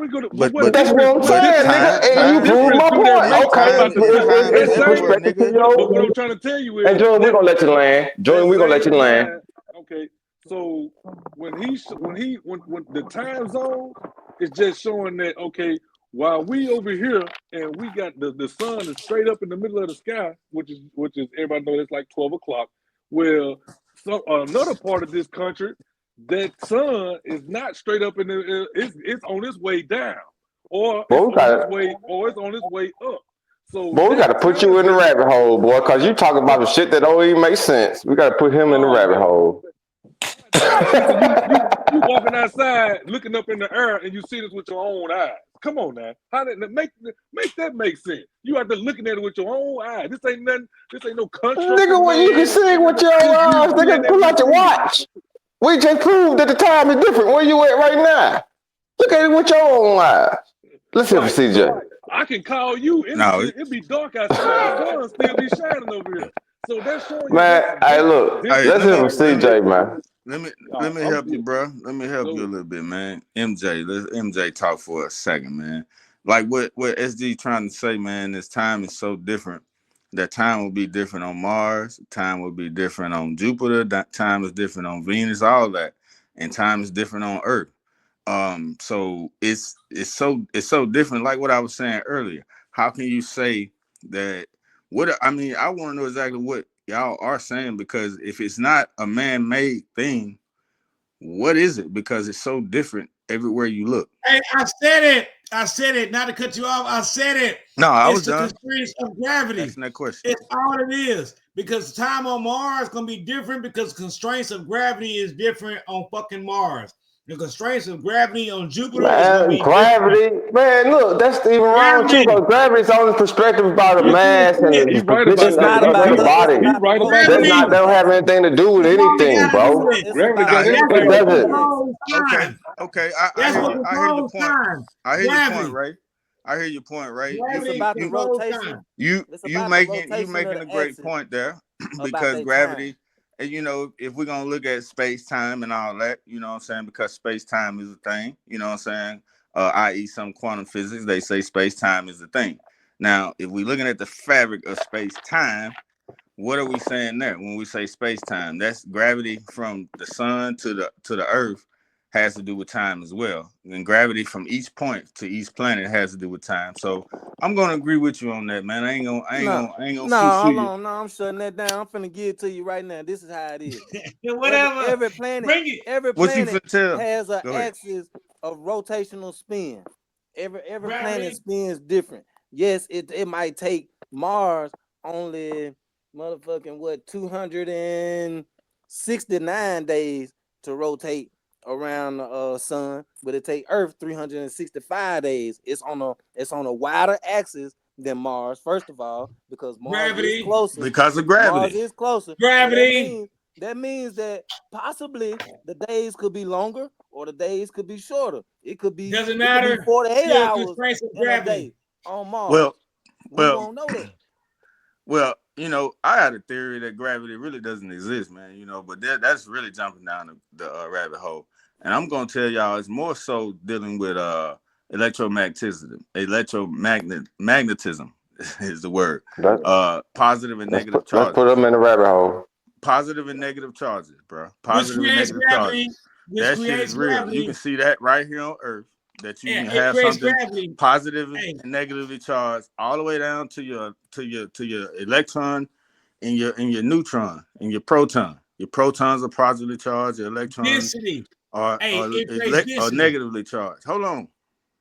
H: go to, but
F: but
H: what
I: That's what
H: difference?
I: I'm
H: What
F: but
I: saying,
H: difference?
I: nigga. And you
H: What
F: time
I: proved
H: difference
I: my
H: do that
I: point.
H: make
I: Okay,
H: about
F: time
H: the
F: is
H: time?
F: time is
H: That
I: it's
F: everywhere,
H: same.
I: perspective to
F: nigga.
I: your
H: But what I'm
I: view.
H: trying to tell you
I: And
H: is
I: Jordan, we're
H: that
I: gonna let you land.
H: that
I: Jordan, we're gonna let you
H: same
I: land.
H: time. Okay, so when the time zone is just showing that, okay, while we over here and we got the sun is straight up in the middle of the sky, which is everybody knows it's like 12 o'clock. Well, another part of this country, that sun is not straight up in the it's on its way down, or
I: Boy,
H: it's
I: we
H: on its
I: gotta,
H: way, or it's on its way up. So
I: boy, we
H: that
I: gotta put you
H: time
I: in the
H: difference.
I: rabbit hole, boy, cause you talking about the shit that don't even make sense. We gotta put him in the
H: Oh
I: rabbit
H: man,
I: hole.
H: God damn, nigga, you walking outside looking up in the air and you see this with your own eyes. Come on now, how did make that make sense? You out there looking at it with your own eyes. This ain't nothing. This ain't no construct of
I: Nigga, when you can
H: man.
I: see with your
H: This
I: eyes,
H: you ain't
I: nigga,
H: able
I: pull
H: to
I: out your
H: see it.
I: watch. We just proved that the time is different. Where you at right now? Look at it with your own eyes. Let's hear from
H: Right.
I: CJ.
H: So I can call you.
F: No,
H: It be dark outside. The sun still be shining over here. So that's showing you
I: Man, hey, look,
F: hey,
H: different
I: let's hear from
H: time zones.
I: CJ, man.
F: let me
H: Uh,
F: let me
H: I'm
F: help you, bro. Let me help you a
H: so
F: little bit, man. Let's MJ talk for a second, man. Like what SG trying to say, man, is time is so different. That time will be different on Mars, time will be different on Jupiter, that time is different on Venus, all that, and time is different on Earth. So it's so different. Like what I was saying earlier, how can you say that? What I mean, I want to know exactly what y'all are saying, because if it's not a man-made thing, what is it? Because it's so different everywhere you look.
E: Hey, I said it. I said it. Not to cut you off. I said it.
F: No, I
E: It's
F: was
E: the
F: done
E: constraints of gravity.
F: asking that question.
E: It's all it is. Because time on Mars is gonna be different because constraints of gravity is different on fucking Mars. The constraints of gravity on Jupiter is gonna
I: Man,
E: be different.
I: gravity. Man, look, that's even wrong too,
E: Gravity.
I: because gravity is only perspective about the
E: Yes,
I: mass and
E: it
I: the
H: he
E: is.
H: right about
I: position
D: It's
H: that.
D: not
I: of
D: about
I: the
D: the. It's
I: body.
H: He
D: not
H: right
D: about
H: about
I: That's
H: that.
I: not,
E: Gravity.
I: that don't have anything to do with
E: That's all we
I: anything,
E: gotta do
I: bro.
E: with it.
D: It's
H: Gravity
D: about
H: got
D: the
E: That's
I: It
H: everything
E: what
H: to do
I: doesn't.
H: with it.
E: controls
F: Okay,
E: time.
F: okay,
E: That's what
F: I hear the
E: controls
F: point.
E: time.
F: I hear your point,
E: Gravity.
F: Ray. I hear your point, Ray. You
D: It's
E: Gravity
D: about the
F: you
E: controls
D: rotation.
E: time.
D: It's
F: you
D: about the
F: making
D: rotation of
F: a
D: the
F: great
D: axis
F: point there,
D: about
F: because
D: their time.
F: gravity, and if we're gonna look at space time and all that, what I'm saying, because space time is a thing, what I'm saying, i.e. some quantum physics, they say space time is a thing. Now, if we're looking at the fabric of space time, what are we saying there when we say space time? That's gravity from the sun to the earth has to do with time as well. And gravity from each point to each planet has to do with time. So I'm gonna agree with you on that, man.
D: No,
F: I ain't gonna
D: no,
F: shoo
D: hold
F: you.
D: on. No, I'm shutting that down. I'm finna give it to you right now. This is how it is. Every
E: Whatever.
D: every planet,
E: Bring it.
D: every
F: What you
D: planet
F: finna tell?
D: has an
F: Go ahead.
D: axis of rotational spin. Every planet
E: Gravity.
D: spins different. Yes, it might take Mars only motherfucking 269 days to rotate around the sun, but it take Earth 365 days. It's on a wider axis than Mars, first of all, because Mars is
E: Gravity.
D: closer.
F: Because of
D: Mars
F: gravity.
D: is closer. So
E: Gravity.
D: that means that possibly the days could be longer or the days could be shorter.
E: Doesn't
D: It could be
E: matter.
D: 48
E: Still
D: hours
E: constraints of
D: in a
E: gravity.
D: day on Mars.
F: Well,
D: We
F: well,
D: won't know that.
F: well, I had a theory that gravity really doesn't exist, man. But that's really jumping down the rabbit hole. And I'm gonna tell y'all, it's more so dealing with electromagnetism. Magnetism is the word.
I: Let,
F: Positive and negative
I: let's put
F: charges.
I: them in the rabbit hole.
F: Positive and negative charges, bro.
E: Which
F: Positive and
E: creates
F: negative
E: gravity.
F: charges.
E: Which
F: That shit is
E: creates
F: real. You can
E: gravity.
F: see that right here on Earth. That you
E: Yeah,
F: can
E: it
F: have
E: creates
F: something
E: gravity.
F: positive and
E: Hey,
F: negatively charged, all the way down to your electron and your neutron and your proton. Your protons are positively charged. Your electrons
E: density.
F: are
E: Hey,
F: are,
E: it creates
F: are
E: density.
F: negatively charged. Hold on.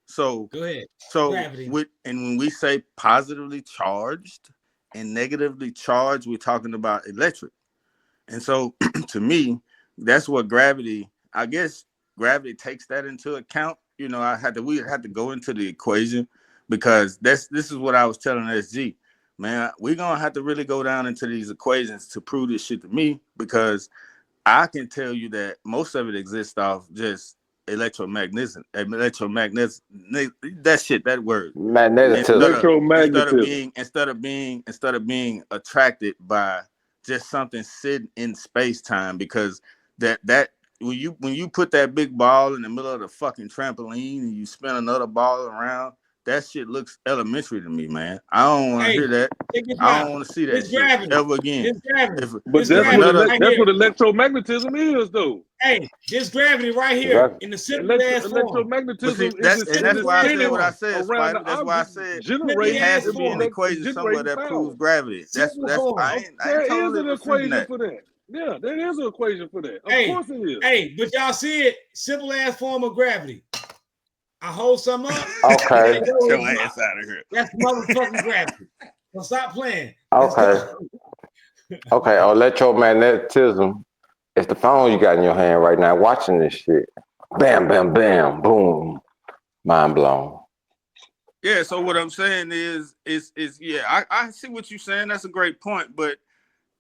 F: So
E: Go ahead.
F: so
E: Gravity.
F: when we say positively charged and negatively charged, we're talking about electric. And so to me, that's what gravity, I guess gravity takes that into account. We had to go into the equation, because this is what I was telling SG. Man, we're gonna have to really go down into these equations to prove this shit to me, because I can tell you that most of it exists off just electromagnetism. That shit, that word. Instead
I: Magnetism.
F: of instead of
H: Electromagnetism.
F: being instead of being instead of being attracted by just something sitting in space time, because that when you put that big ball in the middle of the fucking trampoline and you spin another ball around, that shit looks elementary to me, man. I don't want to hear that. I don't want to see that
E: It's
F: shit
E: gravity.
F: ever again.
E: It's gravity.
H: But that's what electromagnetism is, though.
E: Hey, this gravity right here in the simple ass form.
H: Electromagnetism
F: That's why I said what I said,
H: around
F: Spider.
H: the
F: That's why I
H: object,
F: said
H: generating
F: it has to be an
H: it
F: equation somewhere
H: generating
F: that
H: power.
F: proves gravity. That's I ain't
H: There is
F: totally
H: an
F: refuting
H: equation
F: that.
H: for that. Yeah, there is an equation for that. Of course it is.
E: Hey, but y'all see it? Simple ass form of gravity. I hold some up.
I: Okay.
F: Get your ass out of here.
E: That's motherfucking gravity. So stop playing.
I: Okay. Okay. Electromagnetism. It's the phone you got in your hand right now watching this shit. Bam, bam, bam, boom. Mind blown.
F: Yeah, so what I'm saying is yeah, I see what you're saying. That's a great point, but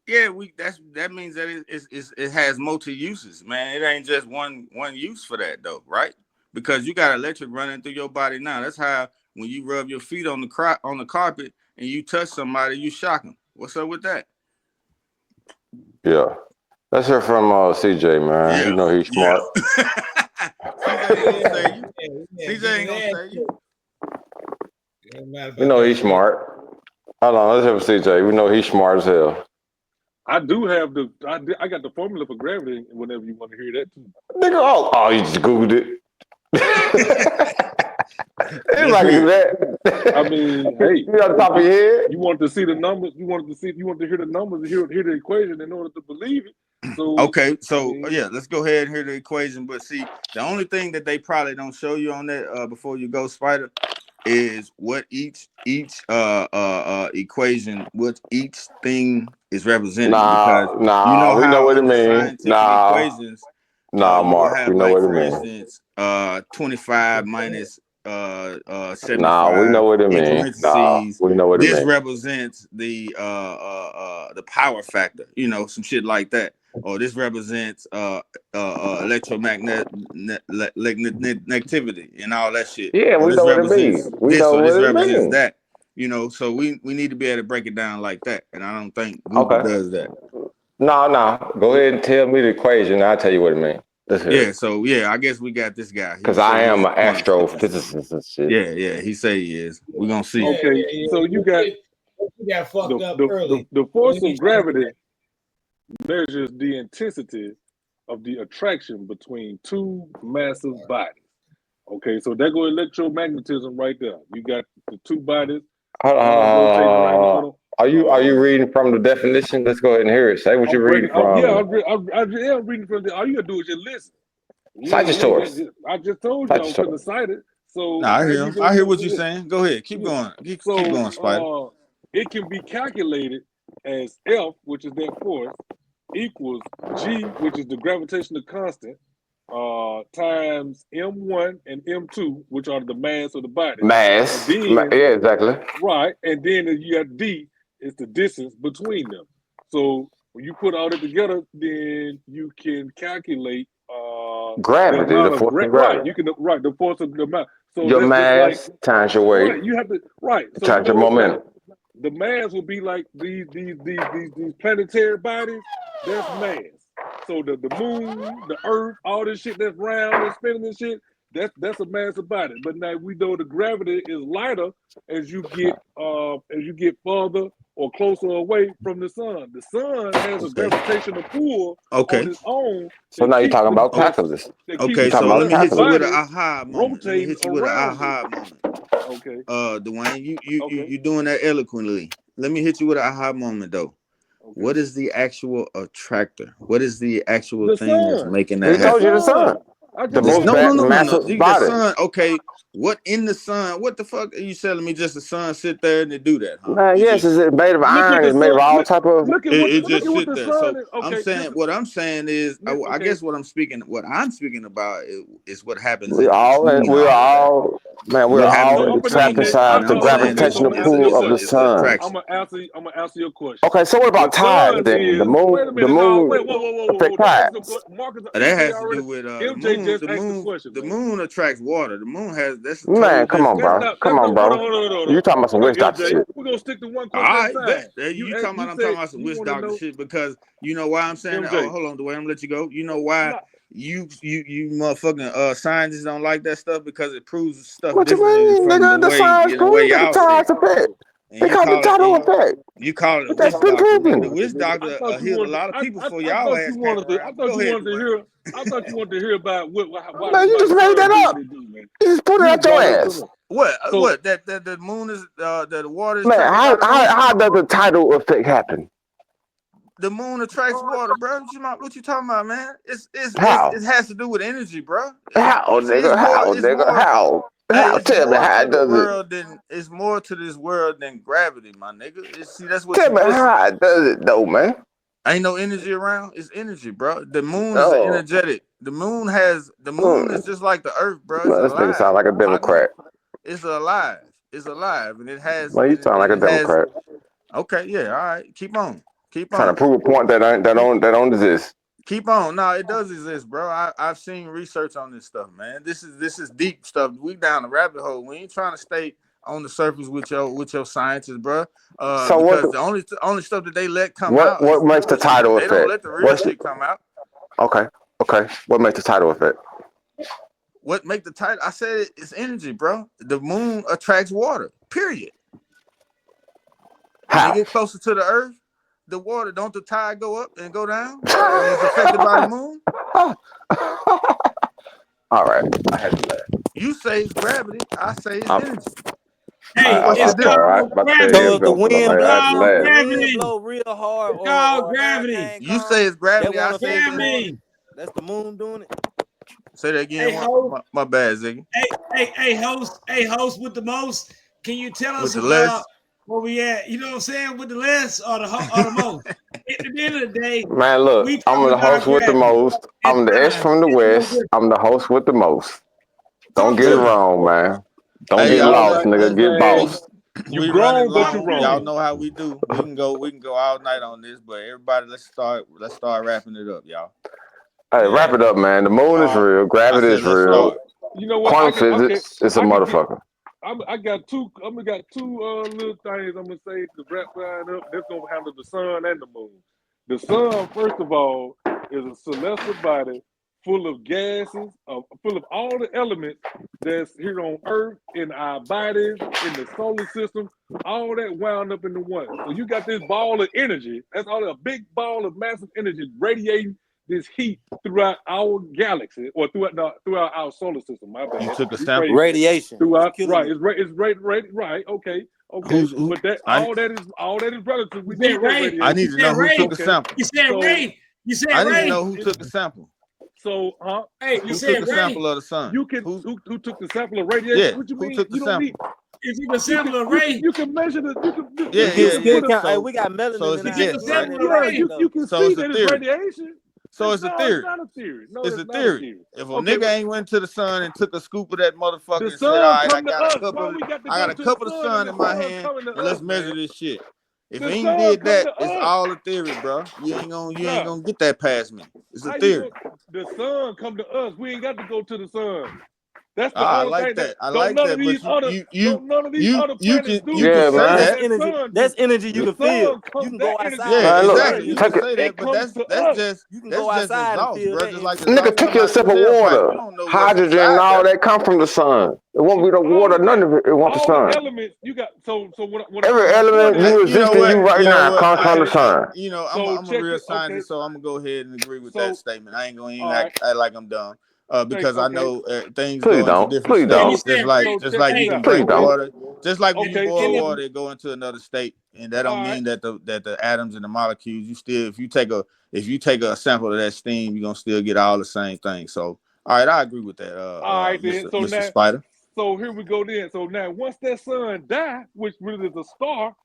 F: yeah, that means that it has multi uses, man. It ain't just one use for that though, right? Because you got electric running through your body now. That's how when you rub your feet on the carpet and you touch somebody, you shock them. What's up with that?
I: Yeah. Let's hear from CJ, man.
F: Yeah.
I: You know he's smart.
F: CJ ain't gonna say you. CJ ain't gonna say you.
I: We know he's smart. Hold on, let's hear from CJ. We know he's smart as hell.
H: I do have I got the formula for gravity whenever you want to hear that too.
I: Nigga, oh, you just Googled it. Anybody can do that.
H: I mean, hey,
I: you on top of your head.
H: You want to see the numbers. You want to hear the numbers and hear the equation in order to believe it. So
F: okay, so yeah, let's go ahead and hear the equation. But see, the only thing that they probably don't show you on that before you go, Spider, is what each equation, what each thing is representing. Because
I: we know what it means.
F: Equations,
I: Mark,
F: have,
I: we know
F: like,
I: what it
F: for
I: means.
F: instance, 25 minus 75.
I: We know what it
F: in
I: means.
F: parentheses.
I: We know what it
F: This
I: means.
F: represents the power factor, some shit like that. Or this represents electromagnetivity and all that shit.
I: Yeah,
F: or
I: we
F: this
I: know what it
F: represents
I: means. We
F: this,
I: know
F: or
I: what
F: this
I: it
F: represents
I: means.
F: that. So we need to be able to break it down like that. And I don't think Google does that.
I: No. Go ahead and tell me the equation. I'll tell you what it means.
F: Yeah, so yeah, I guess we got this guy.
I: Because I am an astrophysicist and shit.
F: Yeah, he say he is. We're gonna see.
H: Okay, so you got
E: fucked up
H: early. The force of gravity measures the intensity of the attraction between two massive bodies. Okay, so there goes electromagnetism right there. You got the two bodies.
I: Are you reading from the definition? Let's go ahead and hear it. Say what you're reading from.
H: I'm reading from all you gotta do is just listen.
I: Cite your source.
H: I just told you I was going to cite it. So
F: I hear him. I hear what you're saying. Go ahead. Keep going. Keep going, Spider.
H: It can be calculated as F, which is that force, equals G, which is the gravitational constant, times M1 and M2, which are the mass of the body.
I: Mass.
H: Then,
I: yeah, exactly.
H: Right. And then you got D, it's the distance between them. So when you put all that together, then you can calculate
I: gravity, the force of gravity.
H: Right, you can the force of the amount. So
I: your mass times your weight.
H: Right, you have to So
I: times your momentum.
H: The mass will be like these planetary bodies. That's mass. So the moon, the earth, all this shit that's round and spinning and shit, that's a massive body. But now we know the gravity is lighter as you get further or closer away from the sun. The sun has a gravitational pull on its own.
I: So now you're talking about calculus.
F: Okay, so let me hit you with an aha moment.
H: Okay.
F: Dwayne, you doing that eloquently. Let me hit you with an aha moment though. Okay. What is the actual attractor? What is the actual thing that's making that happen?
I: We told you the sun.
F: The most massive body. The sun, okay. What in the sun? What the fuck are you telling me? Just the sun sit there and they do that? Huh?
I: Man, yes, it's made of iron. It's made of all type of.
F: It just sit there. So I'm saying, what I'm saying is, I guess what I'm speaking about is what happens.
I: We're all trapped inside the gravitational pull of the sun.
H: I'm gonna answer your question.
I: Okay, so what about tides then? The moon.
H: Wait a minute.
F: Marcus, that has to do with the moon attracts water. The moon has
I: come on, bro. You talking about some witch doctor shit?
H: We're gonna stick to one question.
F: All right, I'm talking about some witch doctor shit because you know why I'm saying that. Oh, hold on, the way I'm gonna let you go. You know why you motherfucking scientists don't like that stuff because it proves stuff
I: What you
F: differently
I: mean,
F: from
I: nigga? The science
F: the way
I: proves that the
F: y'all see
I: tides
F: it.
I: effect.
F: And
I: They
F: you
I: call it
F: call it
I: tidal effect.
F: you call it a
I: But that's
F: witch
I: been
F: doctor. The
I: proven.
F: witch
H: I
F: doctor
H: thought you
F: healed a
H: wanted.
F: lot of people before
H: I
F: y'all
H: thought
F: ass
H: you
F: came
H: wanted to. I
F: around. But
H: thought
F: go
H: you
F: ahead,
H: wanted to
F: Dwayne.
H: hear. I thought you wanted to hear about why
I: Man, you just
H: the
I: made that
H: sun do
I: up.
H: what it do, man.
I: You just put it
H: You
I: out
H: just
I: your
H: brought up
I: ass.
H: something.
F: What?
H: So
F: What? That the moon is that the water is
I: Man,
F: attracted by the moon?
I: how does the tidal effect happen?
F: The moon attracts water, bro. What you talking about, man?
I: How?
F: It has to do with energy, bro.
I: How,
F: It's
I: nigga?
F: more.
I: How,
F: It's
I: nigga?
F: more.
I: How?
F: Hey,
I: How?
F: it's
I: Tell me
F: more
I: how
F: to
I: it
F: the
I: does it.
F: world than it's more to this world than gravity, my nigga. That's what
I: Tell
F: you
I: me
F: missing.
I: how it does it though, man.
F: Ain't no energy around. It's energy, bro. The moon is
I: Oh,
F: energetic. The moon is just like the earth, bro. It's
I: man, this nigga
F: alive,
I: sound like a
F: partner.
I: Democrat.
F: It's alive. It's alive, and it has
I: Man, you
F: and
I: sound like a
F: it has.
I: Democrat.
F: Okay, yeah, all right. Keep on. Keep
I: Trying to
F: on.
I: prove a point that don't exist.
F: Keep on. No, it does exist, bro. I've seen research on this stuff, man. This is deep stuff. We down the rabbit hole. We ain't trying to stay on the surface with your scientists, bro.
I: So
F: Because the only stuff that they let come out is
I: what
F: the
I: makes the
F: bullshit.
I: tidal
F: They don't
I: effect?
F: let the real shit come out.
I: Okay. What makes the tidal effect?
F: What make the tide? I said it's energy, bro. The moon attracts water. Period. When they
I: How?
F: get closer to the earth, the water, don't the tide go up and go down when it's affected by the moon?
I: All right. I had to laugh.
F: You say it's gravity. I say it's
I: I'm,
F: energy.
E: Hey,
F: What's the
E: it's
I: I'm sorry. I
F: difference?
E: called
I: was about to tell you
D: So
E: gravity.
D: if the
I: something.
D: wind
I: I had to
E: It's
D: blow,
E: called
D: if the
I: laugh.
D: wind
E: gravity.
D: blow real hard,
E: It's called
D: or a
E: gravity.
D: hurricane
F: You
D: come,
F: say it's
D: that
F: gravity.
D: won't
F: I say
D: affect
F: it's
D: the water.
F: energy.
E: Gravity.
D: That's the moon doing it.
F: Say that again.
E: Hey, host.
F: My bad, Ziggy.
E: Hey, host with the most. Can you tell
F: With
E: us
F: the
E: about
F: less.
E: where we at? You know what I'm saying? With the less or the most. At the end of the day,
I: Man, look,
E: we
I: I'm
E: talking
I: the
E: about
I: host with the
E: gravity.
I: most.
E: At
I: I'm the S
E: times,
I: from the
E: it's a little
I: West.
E: different.
I: I'm the host with the most. Don't
E: Talk
I: get it
E: to
F: Yeah.
E: us.
I: wrong, man. Don't
F: Hey,
I: get
F: y'all.
I: lost, nigga. Get
H: man,
I: bossed.
H: you
F: We running
H: grown, but you
E: Talk
F: long.
E: to
F: Y'all
E: us.
H: wrong.
F: know how we do. We can go all night on this, but everybody, let's start wrapping it up, y'all.
I: Hey, wrap
H: Man,
I: it up, man. The moon is
H: all right.
I: real.
F: I
I: Gravity
F: said
I: is
F: let's
I: real.
F: start.
H: You know what?
I: Quantum physics is a
H: I can get.
I: motherfucker.
H: I got two. I'm got two little things I'm gonna say to wrap that up. That's gonna handle the sun and the moon. The sun, first of all, is a celestial body full of gases, full of all the elements that's here on Earth, in our bodies, in the solar system. All that wound up into one. So you got this ball of energy. That's all a big ball of massive energy radiating this heat throughout our galaxy or throughout our solar system. My
F: You
H: bad.
F: took a sample.
H: Rephrasing it.
D: Radiation. It's
H: Throughout,
D: killing
H: right?
D: it.
H: It's right. Okay.
F: Who's who?
H: But that
F: I
H: all that is relative.
E: You
H: We
E: said
H: need that
E: Ray.
F: I
E: You
F: need
H: radiation.
F: to
E: said
F: know who
E: Ray.
F: took a
H: Okay.
F: sample.
E: You said
H: So
E: Ray. You said
F: I need to
E: Ray.
F: know who took a sample.
H: huh?
E: Hey, you
F: Who took
E: said
F: a
E: Ray.
F: sample of the sun?
H: You can who took the sample of radiation?
F: Yeah,
H: What you
F: who
H: mean?
F: took the
H: You don't need.
F: sample?
E: If you can sample a Ray,
H: You can measure the you can
F: Yeah,
H: you,
D: You
H: you
F: yeah,
H: can
D: still
F: yeah.
H: put a
D: count. Hey, we got
F: So
D: melanin
F: it's
D: in
F: a
E: if
D: our
E: you can
F: guess,
D: skin
F: right?
D: and
E: sample a
H: yeah.
E: Ray,
D: body
H: You
D: though.
H: can
F: So
H: see
F: it's a
H: that it's
F: theory.
H: radiation.
F: So it's a
H: No, it's
F: theory.
H: not a theory. No,
F: It's
H: that's
F: a
H: not a
F: theory.
H: theory.
F: If a
H: Okay,
F: nigga ain't went to the sun and took a scoop of that
H: the
F: motherfucker and said, "All
H: sun
F: right,
H: come to us. Why we got to
F: I got
H: go
F: a
H: to the
F: cup of the
H: sun and
F: sun
H: the
F: in my
H: sun
F: hand,
H: coming to
F: and let's
H: us,
F: measure
H: man?
F: this shit." If
H: The
F: he ain't
H: sun
F: did
H: come
F: that,
H: to
F: it's
H: us,
F: all a theory, bro. You ain't
H: bro.
F: gonna get that past me. It's a
H: How you
F: theory.
H: going? The sun come to us. We ain't got to go to the sun. That's the
F: I
H: only
F: like
H: thing that
F: that. I like that. But
H: don't none of these other planets do
F: you can
I: Yeah,
H: what
F: say
I: man.
D: That's
F: that.
H: that
D: energy.
H: sun
D: That's
H: do.
D: energy you
H: The
D: can feel.
H: sun
D: You
H: comes.
D: can
H: That
D: go
H: energy
D: outside
F: Yeah,
I: Man,
D: and
H: comes.
D: feel
I: look,
D: that
F: exactly. You
H: It
F: can
I: take
D: energy.
I: it.
F: say that,
H: it
F: but
H: comes to
F: that's
H: us.
F: just
D: You can
F: that's
D: go
F: just
D: outside and
F: exhaust,
D: feel
F: bro.
D: that
F: Just like the
D: energy.
I: Nigga,
F: exhaust
I: take
F: come out the
I: yourself a
F: tailpipe. You
I: water.
F: don't know what's
I: Hydrogen and
F: inside
I: all
F: there.
I: that come from the sun. It won't be no
H: All
I: water.
H: of
I: None
H: that,
I: of it want the
H: all the
I: sun.
H: elements you got. So
I: Every
H: what my point
I: element
H: is.
I: you
F: You know
I: exist in you
F: what?
I: right
F: You know
I: now
F: what?
I: comes from the
H: Okay,
I: sun.
H: so
F: I'm a
H: check
F: real
H: it. Okay,
F: scientist, so I'm gonna go ahead and agree with that
H: so
F: statement. I ain't gonna even
H: all right.
F: act like I'm dumb, because I
H: Okay.
F: know things
I: Please
F: go into
I: don't.
F: different
I: Please
E: and you
I: don't.
F: states.
E: said Ray.
F: Just
H: Check
F: like
H: this
F: you
E: Hey,
F: can
H: out.
I: Please
F: break
H: Okay.
I: don't.
F: water, just like when
E: and
F: you
E: you
F: boil
E: and
H: So
F: water, it go into another state, and that don't
H: all right.
F: mean that the atoms and the molecules. You still, if you take a sample of that steam, you're gonna still get all the same thing. So, all right, I agree with that,
H: All right then.
F: Mr. Spider.
H: So here we go then. So now once that sun die, which really is a star,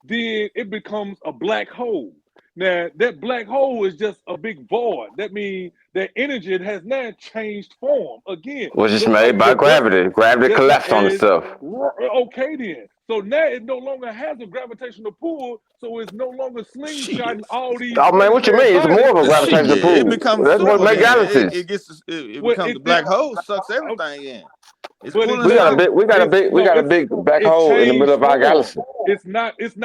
H: then it becomes a black hole. Now that black hole is just a big void. That means that energy has now changed form again,
I: Was just
H: just
I: made
H: like
I: by
H: the dust,
I: gravity. Gravity
H: just like
I: collapsed on itself.
H: okay then. So now it no longer has a gravitational pull, so it's no longer slingshotting
F: Shit.
H: all these
I: Oh man, what you
H: planetary
I: mean? It's
H: bodies.
I: more of a
F: Shit,
I: gravitational
F: it
I: pull.
F: becomes
I: That's what
F: super.
I: make
F: Then
I: galaxies.
F: it
H: Well,
F: becomes the black hole sucks everything in. It's
H: But it
F: pulling
I: We got a
H: doesn't.
F: stuff.
I: big, we got a
H: It's
I: big, we
H: no.
I: got a
H: It's
I: big black
H: it
I: hole in the middle
H: changed
I: of our
H: form.
I: galaxy.
H: It's not. It's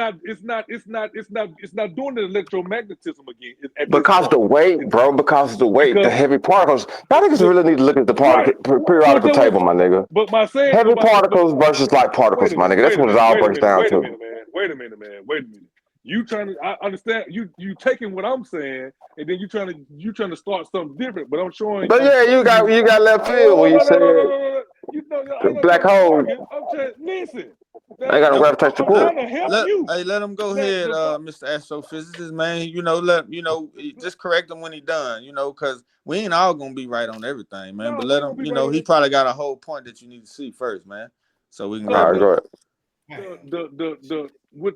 H: not doing the electromagnetism again at this
I: Because
H: point.
I: the weight,
H: It's
I: bro. Because the weight, the
H: because
I: heavy particles. Y'all niggas
H: the
I: really need to look at the
H: right. But
I: periodical
H: there was.
I: table, my nigga.
H: But my saying.
I: Heavy
H: But
I: particles versus light
H: wait
I: particles,
H: a
I: my
H: minute.
I: nigga. That's
H: Wait a
I: what it
H: minute.
I: all
H: Wait a
I: breaks
H: minute.
I: down
H: Wait a
I: to.
H: minute, man. Wait a minute, man. Wait a minute. You trying to? I understand. You taking what I'm saying, and then you trying to start something different. But I'm showing.
I: But
H: I'm
I: yeah,
H: showing you.
I: you got left field
H: Oh
I: when you
H: no no
I: said
H: no no no no! You know I
I: the
H: ain't gonna
I: black
H: try to
I: hole
H: argue. I'm trying. Listen.
I: ain't got no
F: Yep.
I: gravitational
H: I'm
I: pull.
H: trying to help
F: Let
H: you.
F: hey, let him go
H: That
F: ahead,
H: the
F: Mr. Astrophysicist, man. Just correct him when he done. Because we ain't all gonna be right on everything, man. But
H: no, we
F: let
H: ain't gonna
F: him.
H: be right on
F: He
H: this.
F: probably got a whole point that you need to see first, man. So we can
H: So
F: wrap
I: All
F: it
I: right,
F: up.
I: go ahead.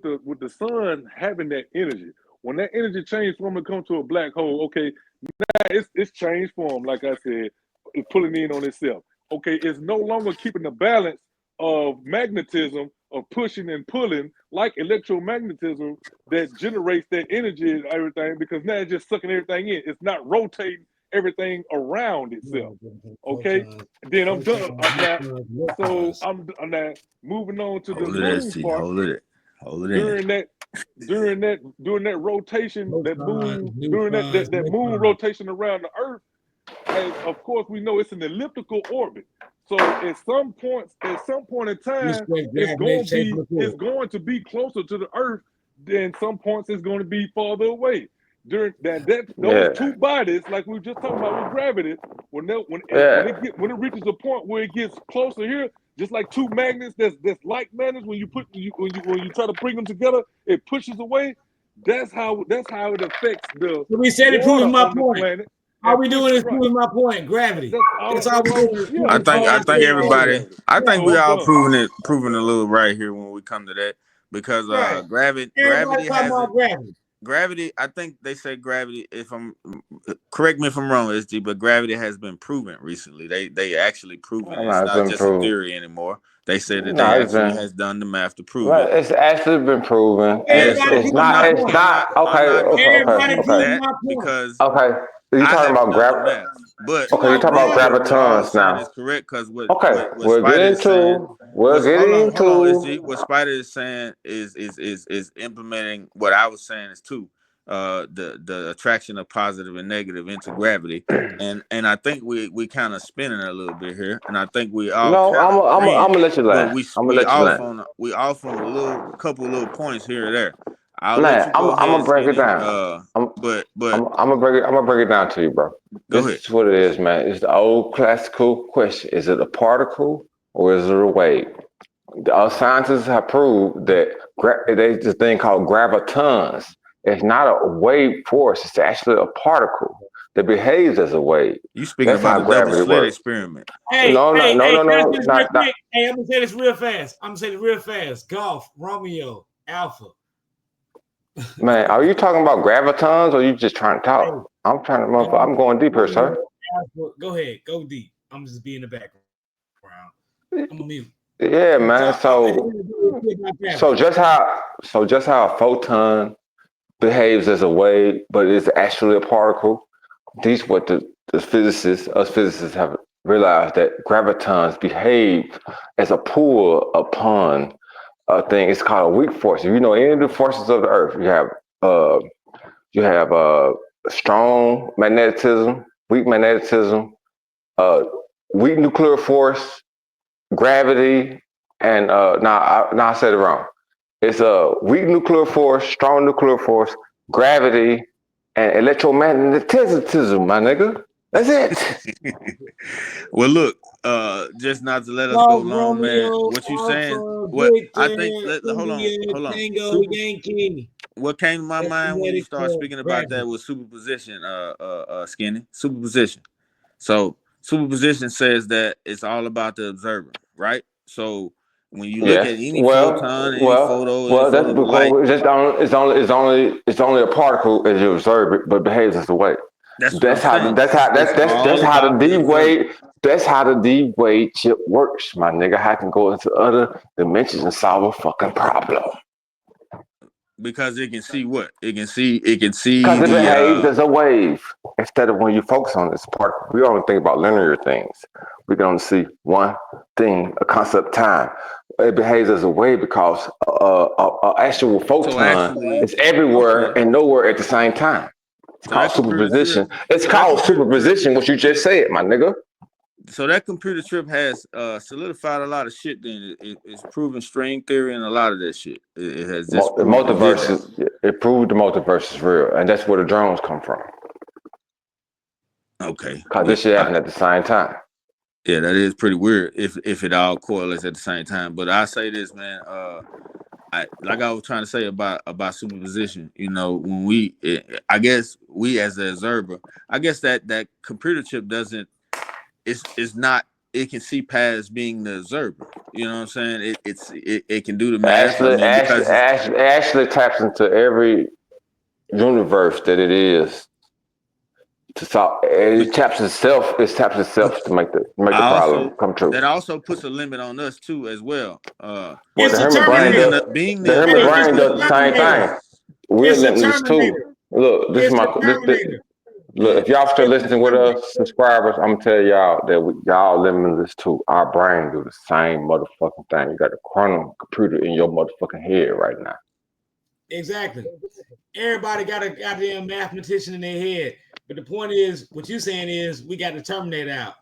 H: the with the sun having that energy, when that energy changes from it come to a black hole, okay, now it's changed form, like I said, it's pulling in on itself. Okay, it's no longer keeping the balance of magnetism of pushing and pulling like electromagnetism that generates that energy and everything because now it's just sucking everything in. It's not rotating everything around itself. Okay, then I'm done. I'm not. So I'm now moving on to the
F: Hold it,
H: moon
F: ST.
H: part.
F: Hold it. Hold it in.
H: During that, during that rotation, that
E: Protons,
H: moon, during
E: neutrons,
H: that moon
E: electrons.
H: rotation around the Earth, as of course we know it's an elliptical orbit. So at some point in
E: You
H: time,
E: spread gravitational shape of the
H: it's
E: core.
H: going to be closer to the Earth. Then some points it's going to be farther away. During that those
I: Yeah,
H: two bodies, like we were just talking about with gravity,
I: yeah,
H: when it reaches a point where it gets closer here, just like two magnets that's like magnets, when you try to bring them together, it pushes away. That's how it affects the
E: So we said it
H: water
E: proves my
H: on the
E: point.
H: planet
E: All
H: and
E: we
H: push
E: doing is
H: right.
E: proving my point. Gravity. That's all we doing is
H: Yeah,
F: I
E: proving
F: think
H: all
F: I
H: I'm
F: think
H: saying all
F: everybody.
H: gravity.
F: I
E: yeah,
F: think
H: So
F: we
H: I'm
F: all
H: done.
F: proving a little right here when we come to that because
E: right. Everybody
F: gravity
E: talking
F: hasn't
E: about gravity.
F: gravity. I think they say gravity. If I'm correct me if I'm wrong, SG, but gravity has been proven recently. They actually proven it. It's
I: no, it's
F: not
I: been
F: just a
I: proved.
F: theory anymore. They said that they
I: No, it's
F: actually
I: been.
F: has done the math to prove
I: Well,
F: it.
I: it's actually been proven.
F: Yeah,
I: It's
E: Everybody
F: so
I: it's
E: proving
F: I'm
E: my
I: not
F: not
I: it's
E: point.
F: I'm not
I: not
F: I'm
I: okay
F: not
I: okay
F: gonna
I: okay
E: Everybody
F: dispute
I: okay
E: proving
F: that
E: my point.
F: because
I: okay. You
F: I
I: talking
F: haven't
I: about
F: done the math. But
I: Okay, you
E: No,
I: talking
E: I'm
I: about
E: not.
F: what y'all
I: gravitons
F: saying
I: now.
F: is correct because
I: Okay,
F: what
I: we'll get
F: Spider is saying.
I: into we'll get
F: Hold on,
I: into
F: SG. What Spider is saying is implementing what I was saying is too. The attraction of positive and negative into gravity, and I think we kind of spinning a little bit here, and I think we all
I: no.
F: kind of
I: I'm
F: agreeing,
I: gonna let you
F: but
I: land. I'm gonna let you land,
F: we off on a little couple little points here or there. I'll let
I: man.
F: you
I: I'm
F: go
I: gonna
F: ahead,
I: break it
F: Skinny.
I: down. I'm
F: But
I: I'm gonna break it down to you, bro.
F: go
I: This
F: ahead.
I: is what it is, man. It's the old classical question: is it a particle or is it a wave? Scientists have proved that there's this thing called gravitons. It's not a wave force. It's actually a particle that behaves as a wave.
F: You speaking
I: That's
F: about
I: how
F: the double
I: gravity
F: slit
I: works.
F: experiment?
I: No, no, no, no,
E: Can I say
I: no,
E: this real
I: not.
E: quick? Hey, I'm gonna say this real fast. Golf, Romeo, Alpha.
I: Man, are you talking about gravitons or are you just trying to
E: Hey,
I: talk? I'm trying to,
E: Golf,
I: I'm going deeper, sir.
E: Romeo, Alpha. Go ahead, go deep. I'm just be in the background. I'm gonna mute.
I: Yeah, man.
E: All I want to do is about
I: So
E: gravity.
I: just how a photon behaves as a wave, but it's actually a particle. These what us physicists have realized that gravitons behave as a pull upon a thing. It's called a weak force. If you know any of the forces of the earth, uh you have strong magnetism, weak magnetism, uh weak nuclear force, gravity, and now I said it wrong. It's a weak nuclear force, strong nuclear force, gravity, and electromagnetism, my nigga. That's it.
F: Well, look, just not to let us go
E: Golf,
F: long, man.
E: Romeo,
F: What you saying?
E: Alpha,
F: What I
E: Victor,
F: think?
E: India,
F: Hold on.
E: Tango,
F: Super.
E: Yankee.
F: What came to my
E: That's
F: mind when you
E: kinetic
F: start
E: force,
F: speaking about that
E: gravity.
F: was superposition. Skinny superposition. So superposition says that it's all about the observer, right? So when you look at
I: Yes.
F: any photon, any
I: That's
F: photo of light,
I: because it's only a particle as you observe it, but behaves as a wave.
F: that's what I'm saying. It's
I: That's
F: all
I: how the
F: about the
I: D
F: observer.
I: wave. That's how the D wave chip works, my nigga. I can go into other dimensions and solve a fucking problem.
F: Because it can see what? It can see
I: Because it behaves
F: the
I: as a wave. Instead of when you focus on this part, we only think about linear things. We can only see one thing, a concept time. It behaves as a wave because actual
F: so
I: photon
F: actually
I: is everywhere
F: okay.
I: and nowhere at the same time. It's
F: So
I: called
F: that computer trip
I: superposition. It's
F: so that
I: called
F: computer trip
I: superposition, what you just said, my nigga.
F: so that computer trip has solidified a lot of shit. Then it's proven string theory and a lot of that shit. It has just
I: The
F: proved it did
I: multiverse
F: that.
I: it proved the multiverse is real, and that's where the drones come from.
F: Okay,
I: Because
F: well,
I: this shit happened at the same time.
F: yeah, that is pretty weird if it all correlates at the same time. But I say this, man. Like I was trying to say about superposition. You know, I guess we as the observer, I guess that computer chip doesn't. It's not. It can see past being the observer. You know what I'm saying? It can do the math. I
I: Actually,
F: mean,
I: actually,
F: because it's
I: actually, actually taps into every universe that it is to solve. It taps itself. It taps itself to make the
F: I
I: problem
F: also
I: come true.
F: that also puts a limit on us too as well.
I: Well,
E: It's
I: the
E: the
I: human brain
F: Being
I: does.
E: Terminator.
F: the being
I: The
F: the
I: human
E: Hey,
F: observer
E: it's
I: brain
E: the
F: puts a
I: does the
F: limit
I: same
F: on
E: Terminator.
I: thing.
F: us.
I: We're
E: It's the
I: limitless too.
E: Terminator.
I: Look, this is
E: It's
I: my
E: the Terminator.
I: look. If y'all still
E: It's the
I: listening with
E: Terminator.
I: us, subscribers, I'm gonna tell y'all that y'all limitless too. Our brain do the same motherfucking thing. You got a quantum computer in your motherfucking head right now.
E: Exactly. Everybody got a goddamn mathematician in their head. But the point is, what you're saying is we got the Terminator out.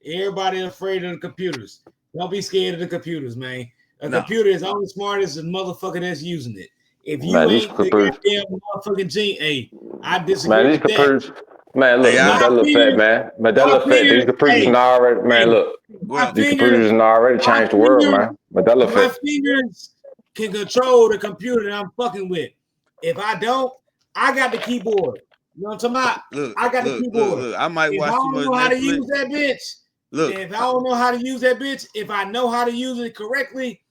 E: Everybody afraid of the computers. Don't be scared of the computers, man. A
F: No,
E: computer is only smart as the motherfucker that's using it. If you
I: Man, these
E: ain't the
I: computers,
E: goddamn motherfucking gene, hey, I
I: man,
E: disagree
I: these
E: with that.
I: computers, man, look,
F: AI.
E: My
I: that little fat
E: fingers,
I: man, man, that
E: my
I: little fat. These
E: fingers,
I: computers
E: hey,
I: not already, man,
E: hey,
I: look,
E: my
F: Well,
I: these
E: fingers,
I: computers not already
E: my
I: changed the world,
E: fingers,
I: man. But that little
E: my
I: fat,
E: fingers can control the computer that I'm fucking with. If I don't, I got the keyboard. You know what I'm talking about?
F: look,
E: I got the
F: look, look,
E: keyboard.
F: look. I might
E: If I
F: watch too
E: don't
F: much
E: know how to
F: Netflix.
E: use that bitch,
F: Look,
E: if I don't know how to use that bitch, if I know how to use it correctly,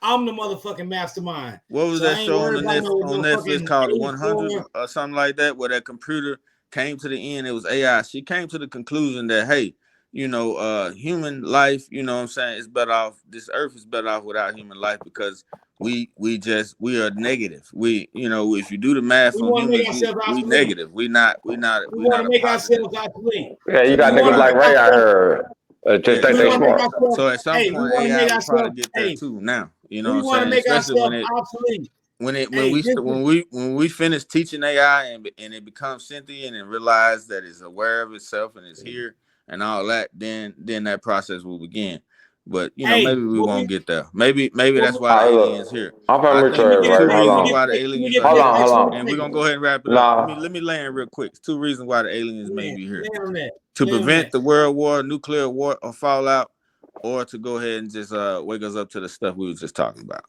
E: I'm the motherfucking mastermind.
F: what was
E: So I
F: that
E: ain't
F: show
E: worried about no
F: on Netflix
E: motherfucking
F: called The 100
E: 84.
F: or something like that, where that computer came to the end? It was AI. She came to the conclusion that hey, human life, you know what I'm saying, is better off. This earth is better off without human life because we are negative. If you do the math
E: We
F: on
E: want to make
F: humans,
E: ourselves
F: we
E: obsolete.
F: negative. We
E: We want
F: not
E: to
F: a
E: make
F: positive.
E: ourselves obsolete.
I: yeah, you got
E: We want
I: niggas
E: to
F: Right.
I: like
E: make
I: Ray out
E: ourselves.
I: here just
F: Yeah.
I: think
E: We
I: they
E: want to make
I: smart.
E: ourselves.
F: So at some
E: Hey, we
F: point
E: want to
F: AI
E: make
F: will try to
E: ourselves.
F: get there
E: Hey,
F: too now. You know what
E: we
F: I'm
E: want to
F: saying?
E: make
F: Especially
E: ourselves obsolete.
F: when
E: Hey,
F: we
E: this
F: st-
E: is
F: when we finish teaching AI and it becomes sentient and realize that it's aware of itself and it's here and all that, then that process will begin. But
E: hey.
F: maybe we
E: What
F: won't
E: we?
F: get there. Maybe
E: What
F: that's
E: we
F: why the
I: All right,
F: aliens
I: look,
F: here.
I: I'm from
F: I
E: let
F: think
E: me
I: return,
E: get
F: it's
E: it.
I: Ray.
F: two
E: Hey,
I: Hold
E: let me
F: reasons
E: get
I: on.
F: why
E: it.
F: the
E: Let me
F: aliens
E: get
F: are
E: the
I: Hold
E: next
F: here,
I: on, hold
E: explanation.
I: on.
F: and we're gonna
E: Nigga.
F: go ahead and wrap it up.
I: Nah,
F: Let me land real quick. It's two reasons why the aliens may
E: Land,
F: be here:
E: land on that.
F: to
E: Land on
F: prevent
E: that.
F: the world war, nuclear war, or fallout, or to go ahead and just wake us up to the stuff we was just talking about.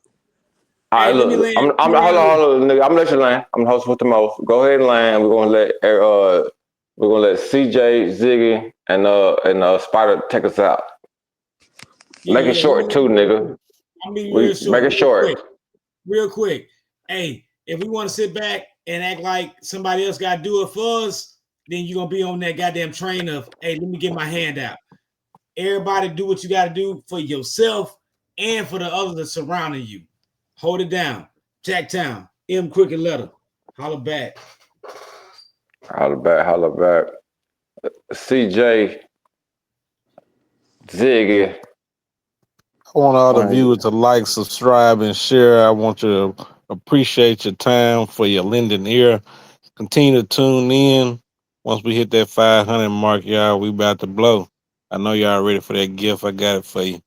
I: all right,
E: Hey, let me
I: look,
E: land.
I: I'm
E: Let me land on this.
I: hold on, nigga. I'm gonna let you land. I'm the host with the most. Go ahead and land. We're gonna let CJ, Ziggy, and Spider take us out.
E: Yeah,
I: Make it
E: yeah. Let me
I: short
E: land
I: too,
E: real
I: nigga.
E: quick. I'll be real
I: We make
E: short,
I: it
E: real quick,
I: short.
E: real quick. Hey, if we want to sit back and act like somebody else got to do it for us, then you're gonna be on that goddamn train of, hey, let me get my hand out. Everybody do what you got to do for yourself and for the others that surrounding you. Hold it down. Jacktown. M Quick and Letter. Holla back.
I: Holla back, holla back. CJ, Ziggy.
C: I want all the
I: Man,
C: viewers to like, subscribe, and share. I want you to appreciate your time for your lending ear. Continue to tune in. Once we hit that 500 mark, y'all, we about to blow. I know y'all ready for that gift. I got it for you.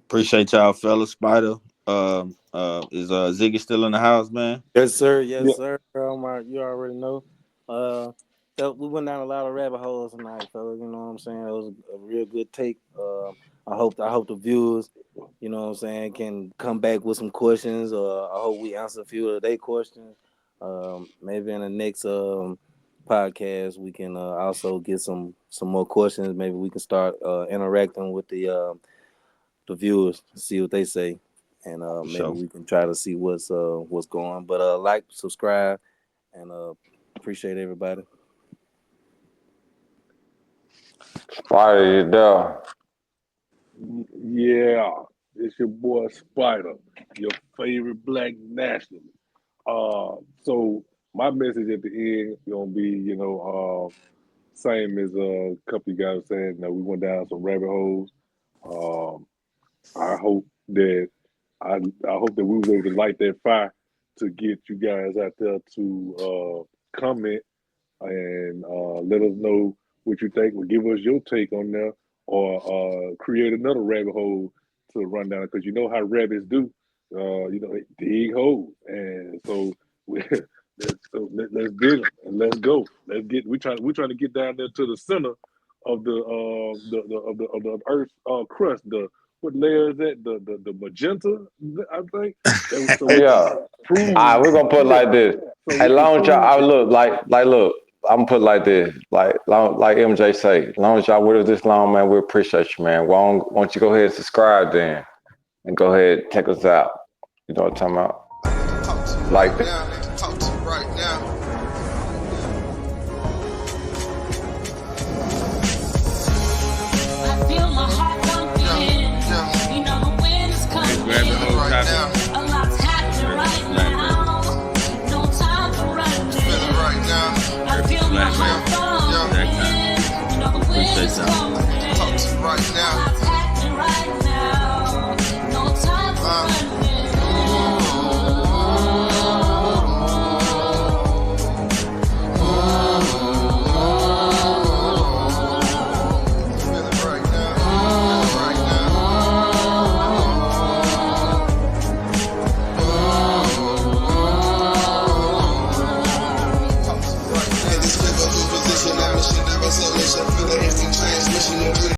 F: Appreciate y'all, fellas. Spider, is Ziggy still in the house, man?
D: Yes, sir. Yes,
I: yeah,
D: sir. You already know. Uh, we went down a lot of rabbit holes tonight, fellas. You know what I'm saying? It was a real good take. I hope the viewers, you know what I'm saying, can come back with some questions. I hope we answer a few of their questions. Maybe in the next podcast we can also get some more questions. Maybe we can start interacting with the viewers, see what they say, and
F: For
D: maybe
F: sure.
D: we can try to see what's going on. But like, subscribe, and appreciate everybody.
I: Spider, you there?
H: Yeah. It's your boy Spider, your favorite black nationalist. So my message at the end gonna be, same as a couple of you guys said. We went down some rabbit holes. Um, I hope that I hope that we was able to light that fire to get you guys out there to comment and let us know what you think. Or give us your take on there, or create another rabbit hole to run down, because you know how rabbits do. They dig holes, and so let's dig them and let's go. We're trying to get down there to the center of the Earth's crust. What layer is that? The magenta, I think. So we can
I: Yeah.
H: prove.
I: All right, we're gonna put it
H: Yeah.
I: like this.
H: So
I: Hey,
H: we can
I: long as y'all,
H: prove.
I: I look look. I'm gonna put it like this. Like MJ say, as long as y'all with us this long, man, we appreciate you, man. Why don't you go ahead and subscribe then, and go ahead and check us out. You know what I'm talking about? Like.